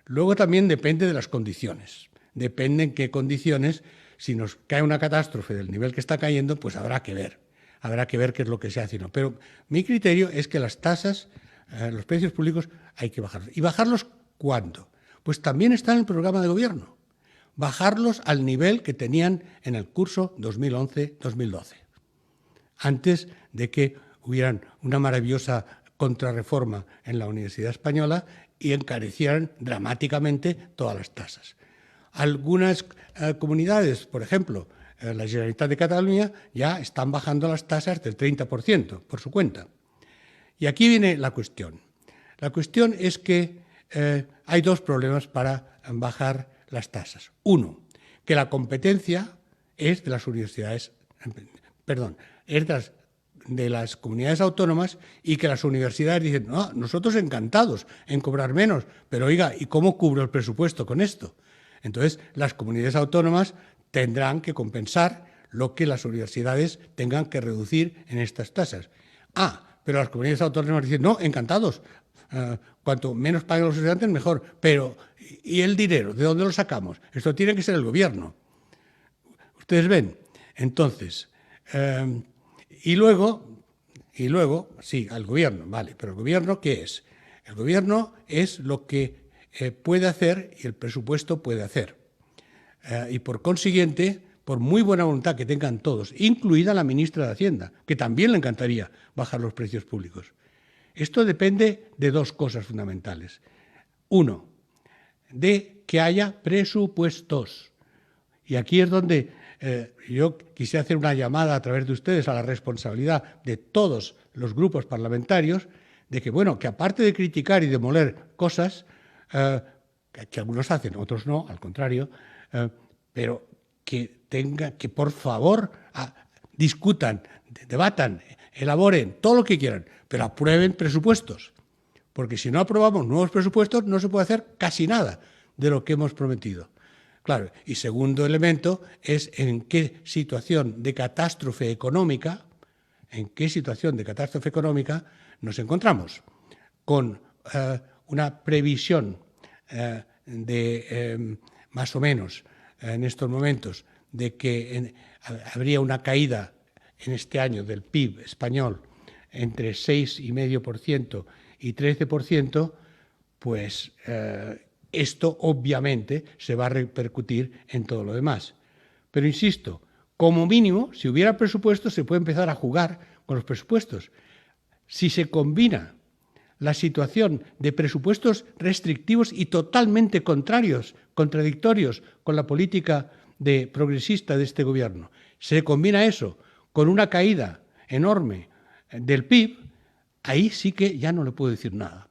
luego también depende de las condiciones. Depende en qué condiciones, si nos cae una catástrofe del nivel que está cayendo, pues habrá que ver qué es lo que se hace. Pero mi criterio es que las tasas, los precios públicos, hay que bajarlos. ¿Y bajarlos cuándo? Pues también está en el programa de gobierno. Bajarlos al nivel que tenían en el curso 2011-2012, antes de que hubieran una maravillosa contrarreforma en la Universidad Española y encarecieran dramáticamente todas las tasas. Algunas comunidades, por ejemplo, la Generalitat de Cataluña, ya están bajando las tasas del 30% por su cuenta. Y aquí viene la cuestión. La cuestión es que hay dos problemas para bajar las tasas. Uno, que la competencia es de las universidades, es de las comunidades autónomas, y que las universidades dicen, no, nosotros encantados en cobrar menos, pero oiga, ¿y cómo cubro el presupuesto con esto? Entonces, las comunidades autónomas tendrán que compensar lo que las universidades tengan que reducir en estas tasas. Pero las comunidades autónomas dicen, no, encantados, cuanto menos paguen los estudiantes, mejor. Pero, ¿y el dinero? ¿De dónde lo sacamos? Esto tiene que ser el gobierno. ¿Ustedes ven? Entonces, y luego, sí, al gobierno, vale, pero ¿el gobierno qué es? El gobierno es lo que puede hacer y el presupuesto puede hacer. Y por consiguiente, por muy buena voluntad que tengan todos, incluida la ministra de Hacienda, que también le encantaría bajar los precios públicos. Esto depende de dos cosas fundamentales. Uno, de que haya presupuestos. Y aquí es donde yo quisiera hacer una llamada a través de ustedes a la responsabilidad de todos los grupos parlamentarios, de que, bueno, que aparte de criticar y demoler cosas, que algunos hacen, otros no, al contrario, pero que por favor discutan, debatan, elaboren todo lo que quieran, pero aprueben presupuestos, porque si no aprobamos nuevos presupuestos no se puede hacer casi nada de lo que hemos prometido. Claro, y segundo elemento es en qué situación de catástrofe económica, nos encontramos, con una previsión de más o menos en estos momentos de que habría una caída en este año del PIB español entre 6,5% y 13%, pues esto obviamente se va a repercutir en todo lo demás. Pero insisto, como mínimo, si hubiera presupuesto, se puede empezar a jugar con los presupuestos. Si se combina la situación de presupuestos restrictivos y totalmente contradictorios con la política progresista de este gobierno, se combina eso con una caída enorme del PIB, ahí sí que ya no le puedo decir nada.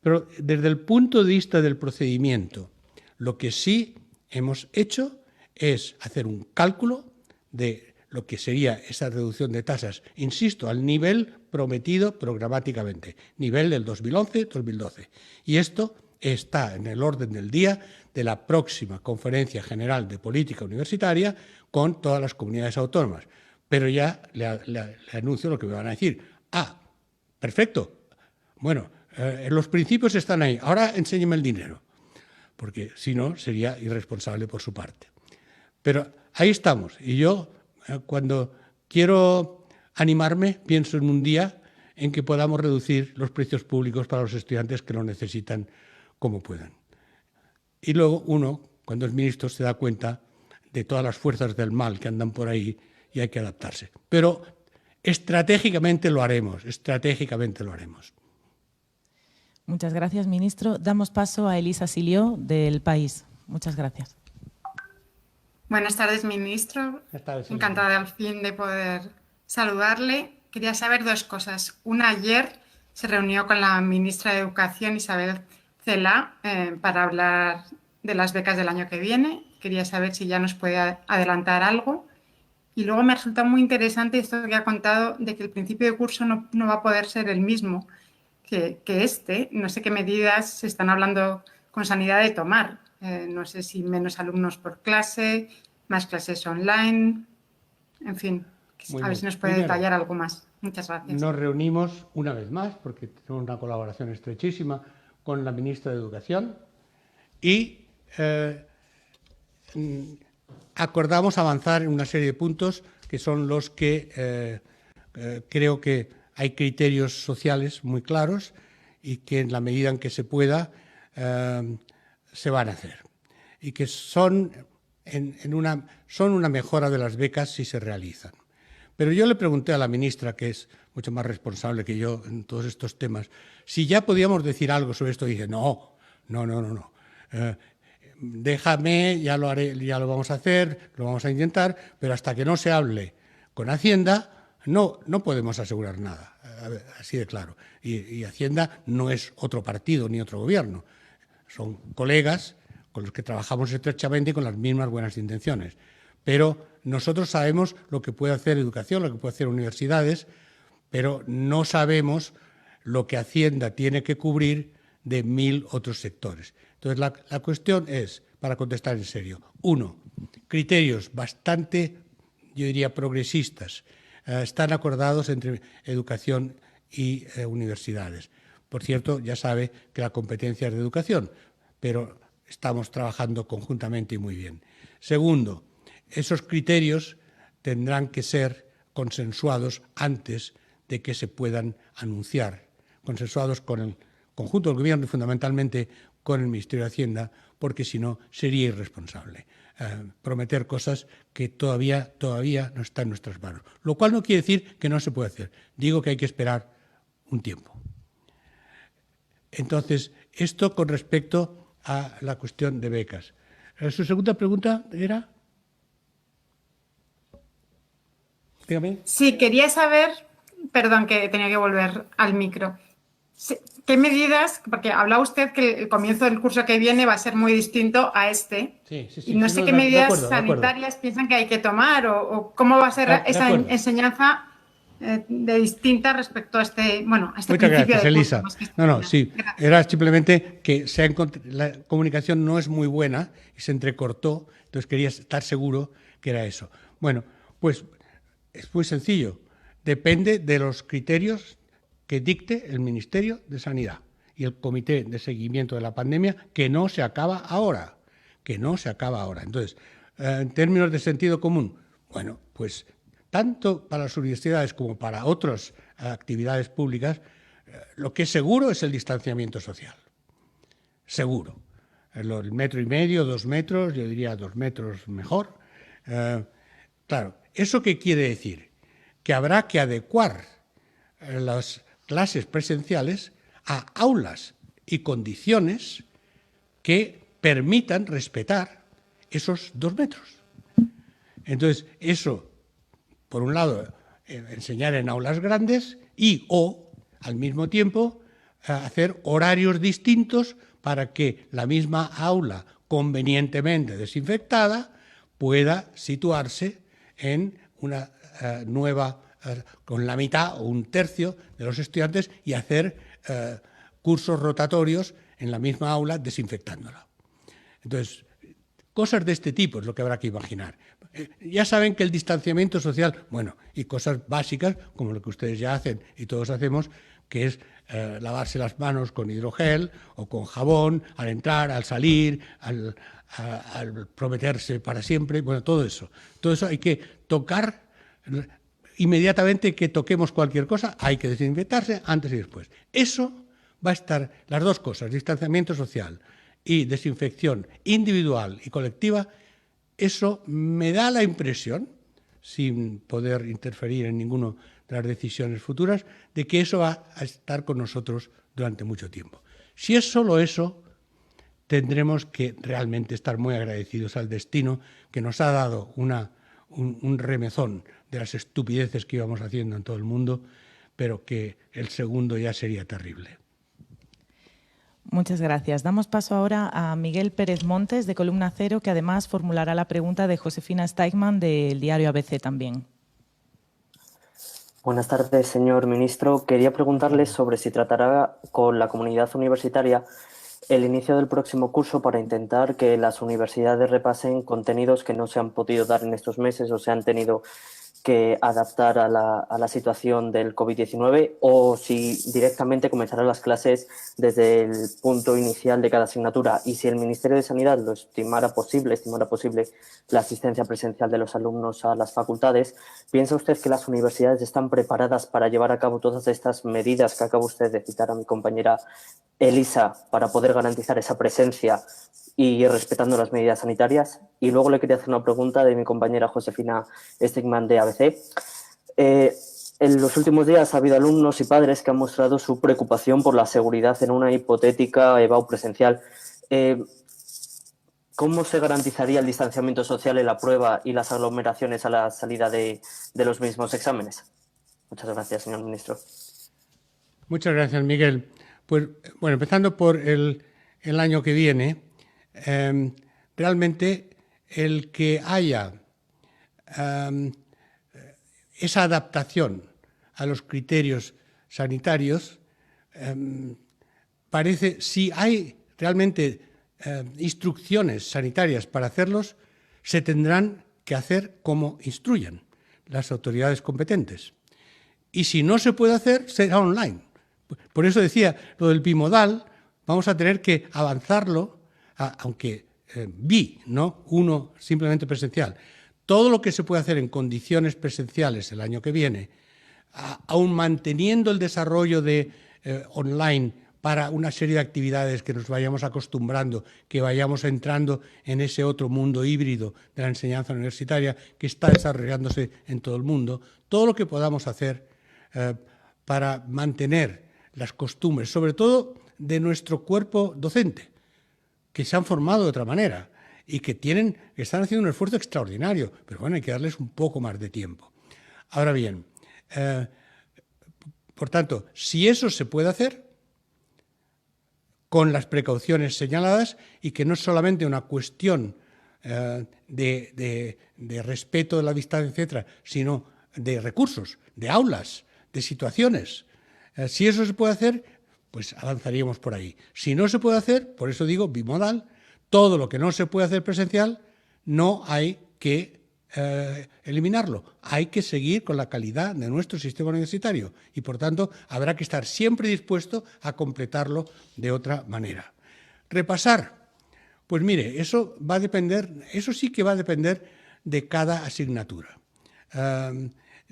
Pero desde el punto de vista del procedimiento, lo que sí hemos hecho es hacer un cálculo de lo que sería esa reducción de tasas, insisto, al nivel prometido programáticamente, nivel del 2011-2012. Y esto está en el orden del día de la próxima Conferencia General de Política Universitaria con todas las comunidades autónomas. Pero ya le anuncio lo que me van a decir. Perfecto. Bueno, los principios están ahí. Ahora enséñeme el dinero, porque si no sería irresponsable por su parte. Pero ahí estamos. Y yo, cuando quiero animarme, pienso en un día en que podamos reducir los precios públicos para los estudiantes que lo necesitan como puedan. Y luego uno, cuando es ministro, se da cuenta de todas las fuerzas del mal que andan por ahí y hay que adaptarse. Pero estratégicamente lo haremos, Muchas gracias, ministro. Damos paso a Elisa Silió, del País. Muchas gracias. Buenas tardes, ministro. Encantada al fin de poder saludarle. Quería saber dos cosas. Una, ayer se reunió con la ministra de Educación, Isabel Celaá, para hablar de las becas del año que viene. Quería saber si ya nos puede adelantar algo. Y luego me ha resultado muy interesante esto que ha contado de que el principio de curso no va a poder ser el mismo que este. No sé qué medidas se están hablando con Sanidad de tomar. No sé si menos alumnos por clase, más clases online, en fin, a ver si nos puede detallar algo más. Muchas gracias. Nos reunimos una vez más, porque tenemos una colaboración estrechísima con la ministra de Educación, y acordamos avanzar en una serie de puntos que son los que creo que hay criterios sociales muy claros y que en la medida en que se pueda se van a hacer, y que son una mejora de las becas si se realizan. Pero yo le pregunté a la ministra, que es mucho más responsable que yo en todos estos temas, si ya podíamos decir algo sobre esto. Y dice, no. Déjame, ya lo haré, ya lo vamos a hacer, lo vamos a intentar, pero hasta que no se hable con Hacienda no podemos asegurar nada, así de claro. Y Hacienda no es otro partido ni otro gobierno, son colegas con los que trabajamos estrechamente y con las mismas buenas intenciones. Pero nosotros sabemos lo que puede hacer educación, lo que puede hacer universidades, pero no sabemos lo que Hacienda tiene que cubrir de 1000 otros sectores. Entonces, la cuestión es, para contestar en serio, 1, criterios bastante, yo diría, progresistas, están acordados entre educación y universidades. Por cierto, ya sabe que la competencia es de educación, pero estamos trabajando conjuntamente y muy bien. Segundo, esos criterios tendrán que ser consensuados antes de que se puedan anunciar, consensuados con el conjunto del Gobierno y fundamentalmente con el Ministerio de Hacienda, porque si no sería irresponsable prometer cosas que todavía no están en nuestras manos. Lo cual no quiere decir que no se puede hacer. Digo que hay que esperar un tiempo. Entonces, esto con respecto a la cuestión de becas. Su segunda pregunta era... Dígame. Sí, quería saber, perdón que tenía que volver al micro, ¿qué medidas, porque hablaba usted que el comienzo del curso que viene va a ser muy distinto a este, y no sé qué medidas sanitarias piensan que hay que tomar o cómo va a ser esa enseñanza de distinta respecto a este, Muchas principio gracias, de Elisa. curso. Sí, gracias. Era simplemente que la comunicación no es muy buena y se entrecortó, entonces quería estar seguro que era eso. Bueno, pues es muy sencillo, depende de los criterios que dicte el Ministerio de Sanidad y el Comité de Seguimiento de la Pandemia, que no se acaba ahora. Entonces, en términos de sentido común, bueno, pues tanto para las universidades como para otras actividades públicas, lo que es seguro es el distanciamiento social. Seguro. El 1,5 metros, 2 metros, yo diría 2 metros mejor. Claro, ¿eso qué quiere decir? Que habrá que adecuar las clases presenciales a aulas y condiciones que permitan respetar esos 2 metros. Entonces, eso, por un lado, enseñar en aulas grandes o, al mismo tiempo, hacer horarios distintos para que la misma aula, convenientemente desinfectada, pueda situarse en una nueva, con la mitad o un tercio de los estudiantes y hacer cursos rotatorios en la misma aula desinfectándola. Entonces, cosas de este tipo es lo que habrá que imaginar. Ya saben que el distanciamiento social, bueno, y cosas básicas como lo que ustedes ya hacen y todos hacemos, que es lavarse las manos con hidrogel o con jabón al entrar, al salir, al prometerse para siempre, bueno, todo eso hay que tocar. Inmediatamente que toquemos cualquier cosa hay que desinfectarse antes y después. Eso va a estar, las dos cosas, distanciamiento social y desinfección individual y colectiva, eso me da la impresión, sin poder interferir en ninguna de las decisiones futuras, de que eso va a estar con nosotros durante mucho tiempo. Si es solo eso, tendremos que realmente estar muy agradecidos al destino que nos ha dado un remezón de las estupideces que íbamos haciendo en todo el mundo, pero que el segundo ya sería terrible. Muchas gracias. Damos paso ahora a Miguel Pérez Montes, de Columna Cero, que además formulará la pregunta de Josefina Steigman, del diario ABC también. Buenas tardes, señor ministro. Quería preguntarle sobre si tratará con la comunidad universitaria el inicio del próximo curso para intentar que las universidades repasen contenidos que no se han podido dar en estos meses o se han tenido que adaptar a la situación del COVID-19 o si directamente comenzarán las clases desde el punto inicial de cada asignatura y si el Ministerio de Sanidad lo estimara posible la asistencia presencial de los alumnos a las facultades. ¿Piensa usted que las universidades están preparadas para llevar a cabo todas estas medidas que acaba usted de citar a mi compañera Elisa para poder garantizar esa presencia y respetando las medidas sanitarias? Y luego le quería hacer una pregunta de mi compañera Josefina Stigman de ABC. En los últimos días ha habido alumnos y padres que han mostrado su preocupación por la seguridad en una hipotética EBAU presencial. ¿Cómo se garantizaría el distanciamiento social en la prueba y las aglomeraciones a la salida de los mismos exámenes? Muchas gracias, señor ministro. Muchas gracias, Miguel. Pues, bueno, empezando por el año que viene, realmente el que haya esa adaptación a los criterios sanitarios parece, si hay realmente instrucciones sanitarias para hacerlos, se tendrán que hacer como instruyan las autoridades competentes. Y si no se puede hacer, será online. Por eso decía, lo del bimodal, vamos a tener que avanzarlo, aunque no uno simplemente presencial. Todo lo que se puede hacer en condiciones presenciales el año que viene, aún manteniendo el desarrollo de online para una serie de actividades que nos vayamos acostumbrando, que vayamos entrando en ese otro mundo híbrido de la enseñanza universitaria que está desarrollándose en todo el mundo, todo lo que podamos hacer para mantener las costumbres, sobre todo de nuestro cuerpo docente, que se han formado de otra manera y que están haciendo un esfuerzo extraordinario, pero bueno, hay que darles un poco más de tiempo. Ahora bien, por tanto, si eso se puede hacer con las precauciones señaladas y que no es solamente una cuestión de respeto de la distancia, etcétera, sino de recursos, de aulas, de situaciones. Si eso se puede hacer, pues avanzaríamos por ahí. Si no se puede hacer, por eso digo bimodal, todo lo que no se puede hacer presencial no hay que eliminarlo. Hay que seguir con la calidad de nuestro sistema universitario y, por tanto, habrá que estar siempre dispuesto a completarlo de otra manera. Repasar. Pues mire, eso sí que va a depender de cada asignatura.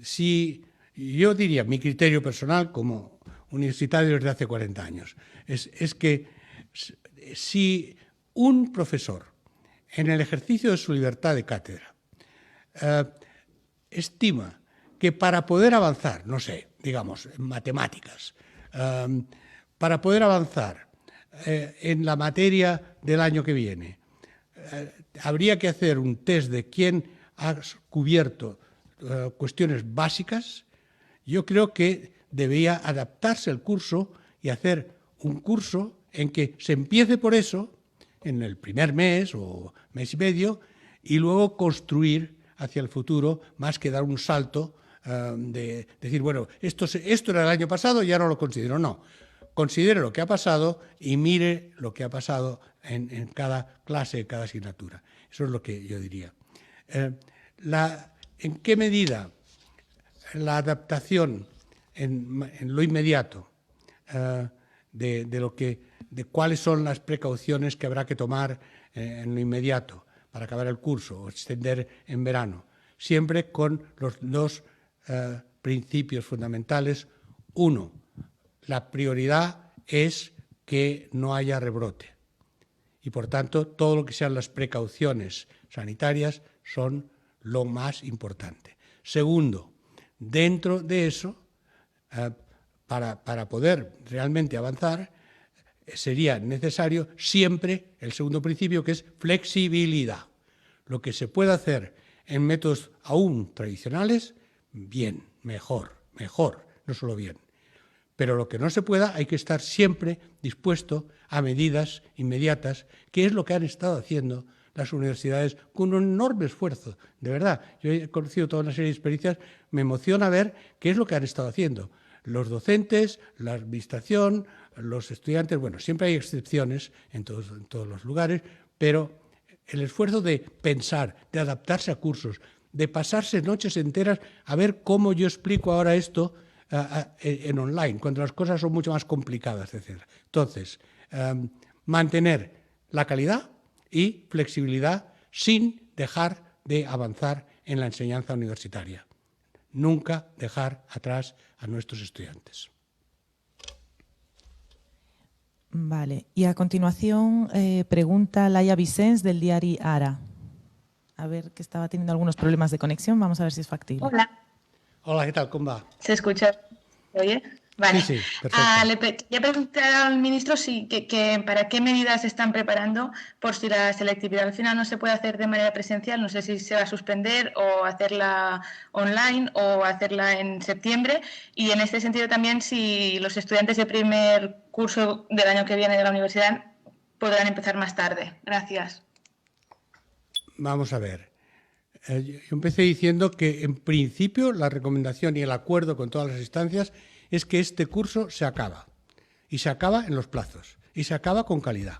Si yo diría, mi criterio personal como universitario desde hace 40 años, es que si un profesor en el ejercicio de su libertad de cátedra estima que para poder avanzar, no sé, digamos, en matemáticas, para poder avanzar en la materia del año que viene, habría que hacer un test de quién ha cubierto cuestiones básicas, yo creo que debía adaptarse el curso y hacer un curso en que se empiece por eso en el primer mes o mes y medio y luego construir hacia el futuro más que dar un salto de decir, bueno, esto era el año pasado y ya no lo considero. No, considere lo que ha pasado y mire lo que ha pasado en cada clase, en cada asignatura. Eso es lo que yo diría. ¿En qué medida la adaptación en lo inmediato de cuáles son las precauciones que habrá que tomar en lo inmediato para acabar el curso o extender en verano, siempre con los dos principios fundamentales? Uno, la prioridad es que no haya rebrote y, por tanto, todo lo que sean las precauciones sanitarias son lo más importante. Segundo, dentro de eso, para poder realmente avanzar, sería necesario siempre el segundo principio, que es flexibilidad. Lo que se puede hacer en métodos aún tradicionales, bien, mejor, no solo bien. Pero lo que no se pueda, hay que estar siempre dispuesto a medidas inmediatas, que es lo que han estado haciendo las universidades con un enorme esfuerzo. De verdad, yo he conocido toda una serie de experiencias, me emociona ver qué es lo que han estado haciendo. Los docentes, la administración, los estudiantes, bueno, siempre hay excepciones en todos los lugares, pero el esfuerzo de pensar, de adaptarse a cursos, de pasarse noches enteras a ver cómo yo explico ahora esto en online, cuando las cosas son mucho más complicadas, etc. Entonces, mantener la calidad y flexibilidad sin dejar de avanzar en la enseñanza universitaria. Nunca dejar atrás a nuestros estudiantes. Vale. Y a continuación pregunta Laia Vicens del diari Ara. A ver, que estaba teniendo algunos problemas de conexión. Vamos a ver si es factible. Hola. Hola, ¿qué tal? ¿Cómo va? ¿Se escucha? ¿Se oye? Vale. Sí, perfecto. Le quería preguntar al ministro para qué medidas se están preparando por si la selectividad al final no se puede hacer de manera presencial. No sé si se va a suspender o hacerla online o hacerla en septiembre. Y en este sentido también si los estudiantes de primer curso del año que viene de la universidad podrán empezar más tarde. Gracias. Vamos a ver. Yo empecé diciendo que en principio la recomendación y el acuerdo con todas las instancias es que este curso se acaba, y se acaba en los plazos, y se acaba con calidad.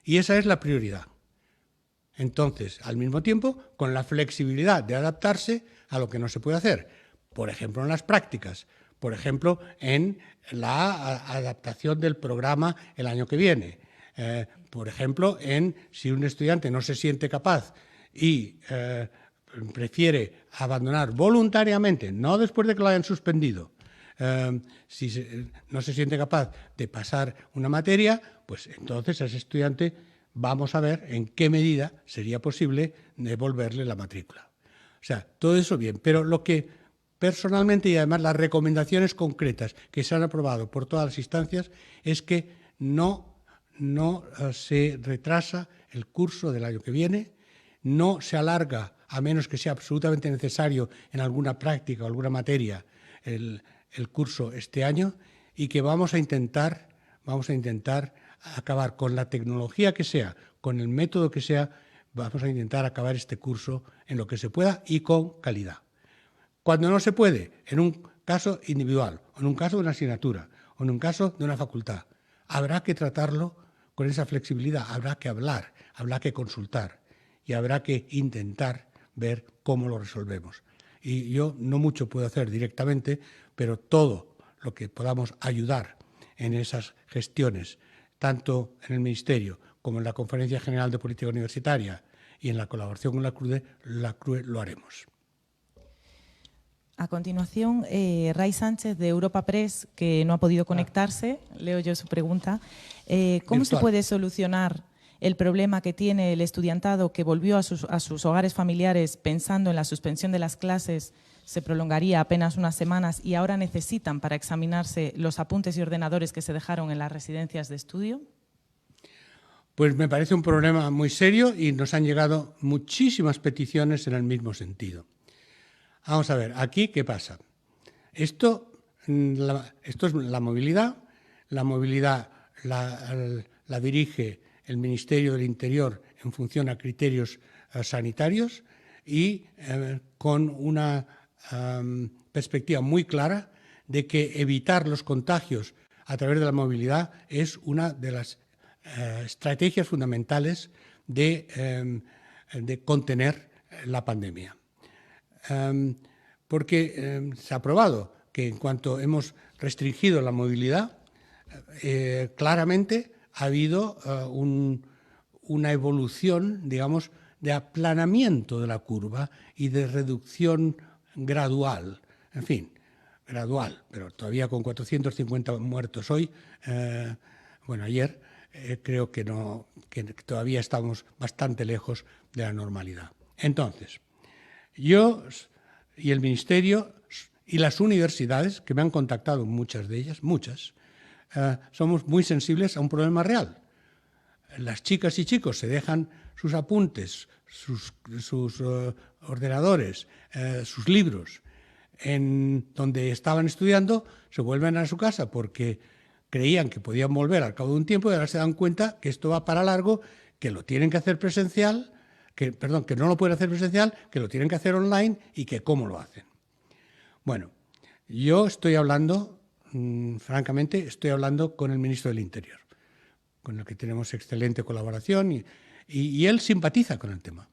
Y esa es la prioridad. Entonces, al mismo tiempo, con la flexibilidad de adaptarse a lo que no se puede hacer. Por ejemplo, en las prácticas, por ejemplo, en la adaptación del programa el año que viene. Por ejemplo, en si un estudiante no se siente capaz y prefiere abandonar voluntariamente, no después de que lo hayan suspendido, si no se siente capaz de pasar una materia, pues entonces a ese estudiante vamos a ver en qué medida sería posible devolverle la matrícula. O sea, todo eso bien, pero lo que personalmente y además las recomendaciones concretas que se han aprobado por todas las instancias es que no se retrasa el curso del año que viene, no se alarga, a menos que sea absolutamente necesario en alguna práctica o alguna materia, el curso este año, y que vamos a intentar acabar con la tecnología que sea, con el método que sea, vamos a intentar acabar este curso en lo que se pueda y con calidad. Cuando no se puede, en un caso individual, o en un caso de una asignatura, o en un caso de una facultad, habrá que tratarlo con esa flexibilidad, habrá que hablar, habrá que consultar y habrá que intentar ver cómo lo resolvemos. Y yo no mucho puedo hacer directamente, pero todo lo que podamos ayudar en esas gestiones, tanto en el Ministerio como en la Conferencia General de Política Universitaria y en la colaboración con la CRUE lo haremos. A continuación, Ray Sánchez de Europa Press, que no ha podido conectarse, leo yo su pregunta. ¿Cómo se puede solucionar el problema que tiene el estudiantado que volvió a sus hogares familiares pensando en la suspensión de las clases, se prolongaría apenas unas semanas y ahora necesitan para examinarse los apuntes y ordenadores que se dejaron en las residencias de estudio? Pues me parece un problema muy serio y nos han llegado muchísimas peticiones en el mismo sentido. Vamos a ver, aquí, ¿qué pasa? Esto es la movilidad. La movilidad la dirige el Ministerio del Interior en función a criterios sanitarios y con una perspectiva muy clara de que evitar los contagios a través de la movilidad es una de las estrategias fundamentales de contener la pandemia. Porque se ha probado que en cuanto hemos restringido la movilidad, claramente ha habido una evolución, digamos, de aplanamiento de la curva y de reducción gradual. En fin, gradual, pero todavía con 450 muertos hoy, ayer, creo que todavía estamos bastante lejos de la normalidad. Entonces, yo y el Ministerio y las universidades, que me han contactado muchas de ellas, somos muy sensibles a un problema real. Las chicas y chicos se dejan sus apuntes, sus ordenadores, sus libros, en donde estaban estudiando, se vuelven a su casa porque creían que podían volver al cabo de un tiempo y ahora se dan cuenta que esto va para largo, que lo tienen que hacer presencial, que no lo pueden hacer presencial, que lo tienen que hacer online y que cómo lo hacen. Bueno, yo estoy hablando, francamente, estoy hablando con el ministro del Interior, con el que tenemos excelente colaboración y él simpatiza con el tema.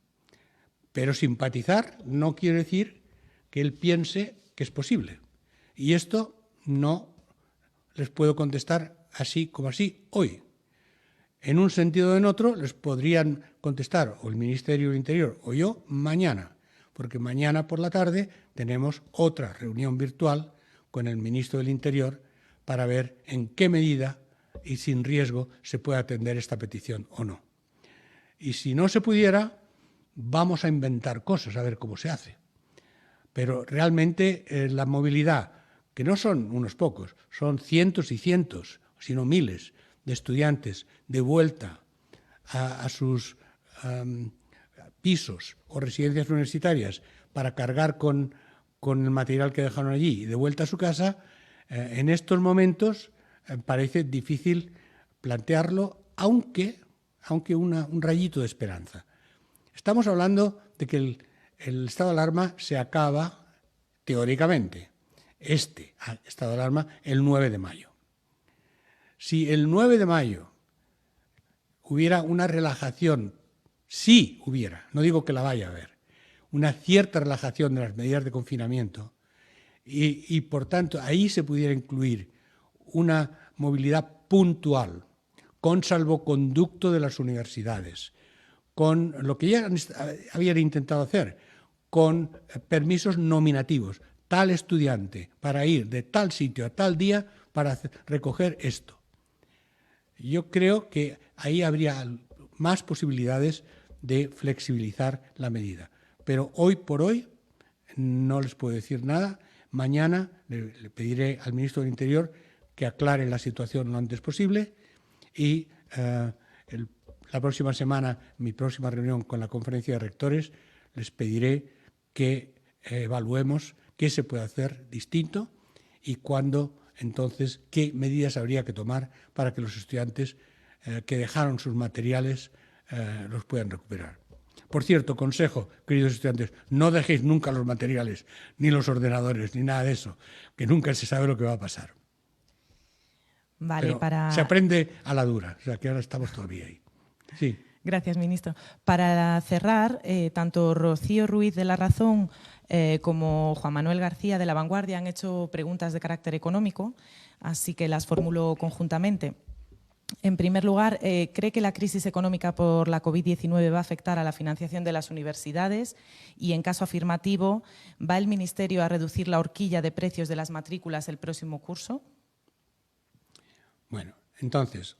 Pero simpatizar no quiere decir que él piense que es posible. Y esto no les puedo contestar así como así hoy. En un sentido o en otro les podrían contestar o el Ministerio del Interior o yo mañana, porque mañana por la tarde tenemos otra reunión virtual con el Ministro del Interior para ver en qué medida y sin riesgo se puede atender esta petición o no. Y si no se pudiera, vamos a inventar cosas, a ver cómo se hace. Pero realmente la movilidad, que no son unos pocos, son cientos y cientos, sino miles de estudiantes de vuelta a sus pisos o residencias universitarias para cargar con el material que dejaron allí y de vuelta a su casa, en estos momentos parece difícil plantearlo, aunque un rayito de esperanza. Estamos hablando de que el estado de alarma se acaba, teóricamente, este estado de alarma, el 9 de mayo. Si el 9 de mayo hubiera una relajación, sí hubiera, no digo que la vaya a haber, una cierta relajación de las medidas de confinamiento y por tanto ahí se pudiera incluir una movilidad puntual, con salvoconducto de las universidades, con lo que ya habían intentado hacer, con permisos nominativos, tal estudiante para ir de tal sitio a tal día para recoger esto. Yo creo que ahí habría más posibilidades de flexibilizar la medida. Pero hoy por hoy no les puedo decir nada. Mañana le pediré al Ministro del Interior que aclare la situación lo antes posible y la próxima semana, mi próxima reunión con la Conferencia de Rectores, les pediré que evaluemos qué se puede hacer distinto y cuándo, entonces, qué medidas habría que tomar para que los estudiantes que dejaron sus materiales los puedan recuperar. Por cierto, consejo, queridos estudiantes, no dejéis nunca los materiales, ni los ordenadores, ni nada de eso, que nunca se sabe lo que va a pasar. Vale, pero se aprende a la dura, o sea que ahora estamos todavía ahí. Sí. Gracias, ministro. Para cerrar, tanto Rocío Ruiz de La Razón como Juan Manuel García de La Vanguardia han hecho preguntas de carácter económico, así que las formulo conjuntamente. En primer lugar, ¿cree que la crisis económica por la COVID-19 va a afectar a la financiación de las universidades? Y, en caso afirmativo, ¿va el Ministerio a reducir la horquilla de precios de las matrículas el próximo curso? Bueno, entonces,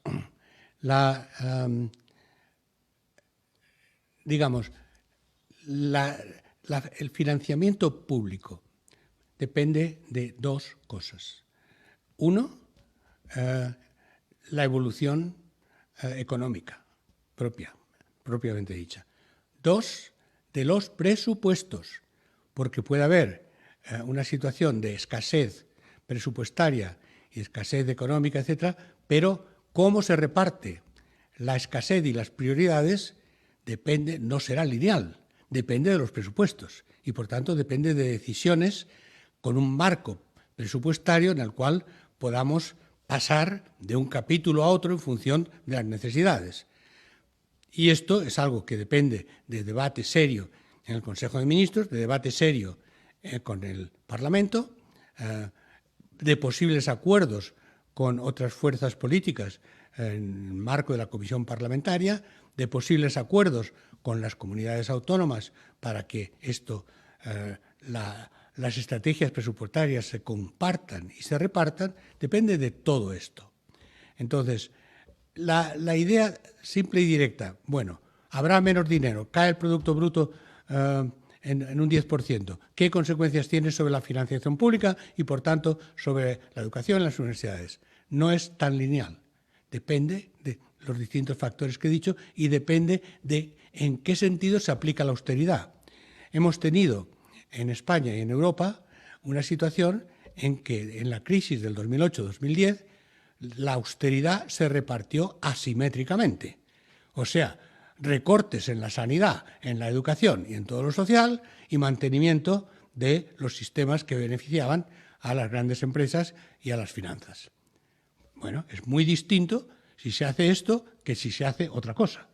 el financiamiento público depende de dos cosas. Uno, la evolución económica propiamente dicha. Dos, de los presupuestos, porque puede haber una situación de escasez presupuestaria y escasez económica, etcétera, pero cómo se reparte la escasez y las prioridades depende, no será lineal, depende de los presupuestos y, por tanto, depende de decisiones con un marco presupuestario en el cual podamos pasar de un capítulo a otro en función de las necesidades. Y esto es algo que depende de debate serio en el Consejo de Ministros, de debate serio con el Parlamento, de posibles acuerdos con otras fuerzas políticas en el marco de la comisión parlamentaria, de posibles acuerdos con las comunidades autónomas para que las estrategias presupuestarias se compartan y se repartan, depende de todo esto. Entonces, la idea simple y directa, bueno, habrá menos dinero, cae el Producto Bruto en un 10%. ¿Qué consecuencias tiene sobre la financiación pública y, por tanto, sobre la educación en las universidades? No es tan lineal. Depende de los distintos factores que he dicho y depende de en qué sentido se aplica la austeridad. Hemos tenido en España y en Europa una situación en que en la crisis del 2008-2010 la austeridad se repartió asimétricamente. O sea, recortes en la sanidad, en la educación y en todo lo social y mantenimiento de los sistemas que beneficiaban a las grandes empresas y a las finanzas. Bueno, es muy distinto si se hace esto que si se hace otra cosa.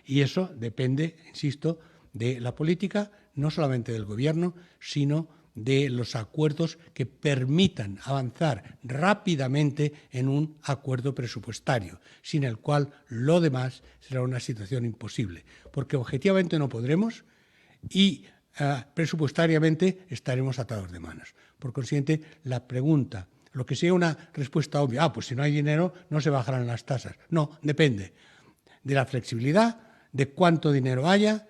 Y eso depende, insisto, de la política, no solamente del Gobierno, sino de los acuerdos que permitan avanzar rápidamente en un acuerdo presupuestario, sin el cual lo demás será una situación imposible, porque objetivamente no podremos y presupuestariamente estaremos atados de manos. Por consiguiente, la pregunta, lo que sea una respuesta obvia, pues si no hay dinero no se bajarán las tasas. No, depende de la flexibilidad, de cuánto dinero haya,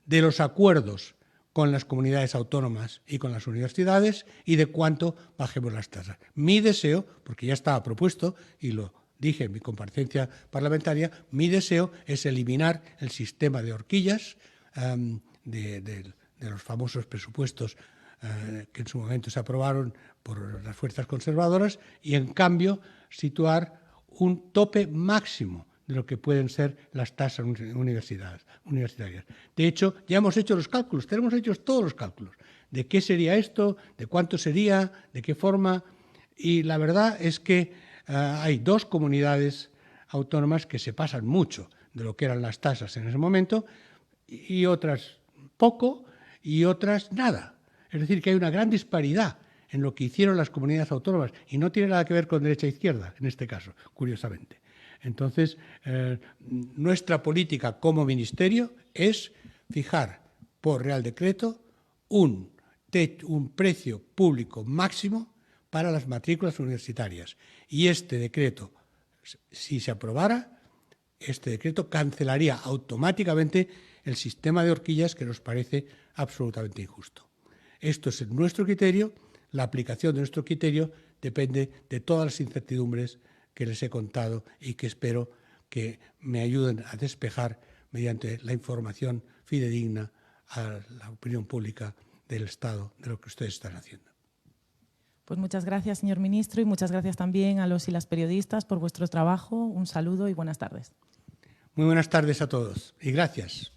de los acuerdos con las comunidades autónomas y con las universidades y de cuánto bajemos las tasas. Mi deseo, porque ya estaba propuesto y lo dije en mi comparecencia parlamentaria, mi deseo es eliminar el sistema de horquillas de los famosos presupuestos que en su momento se aprobaron por las fuerzas conservadoras y, en cambio, situar un tope máximo de lo que pueden ser las tasas universitarias. De hecho, ya hemos hecho los cálculos, tenemos hechos todos los cálculos de qué sería esto, de cuánto sería, de qué forma, y la verdad es que hay 2 comunidades autónomas que se pasan mucho de lo que eran las tasas en ese momento y otras poco y otras nada. Es decir, que hay una gran disparidad en lo que hicieron las comunidades autónomas y no tiene nada que ver con derecha e izquierda, en este caso, curiosamente. Entonces, nuestra política como Ministerio es fijar por Real Decreto un precio público máximo para las matrículas universitarias. Y este decreto, si se aprobara, este decreto cancelaría automáticamente el sistema de horquillas que nos parece absolutamente injusto. Esto es nuestro criterio. La aplicación de nuestro criterio depende de todas las incertidumbres que les he contado y que espero que me ayuden a despejar mediante la información fidedigna a la opinión pública del Estado de lo que ustedes están haciendo. Pues muchas gracias, señor ministro, y muchas gracias también a los y las periodistas por vuestro trabajo. Un saludo y buenas tardes. Muy buenas tardes a todos y gracias.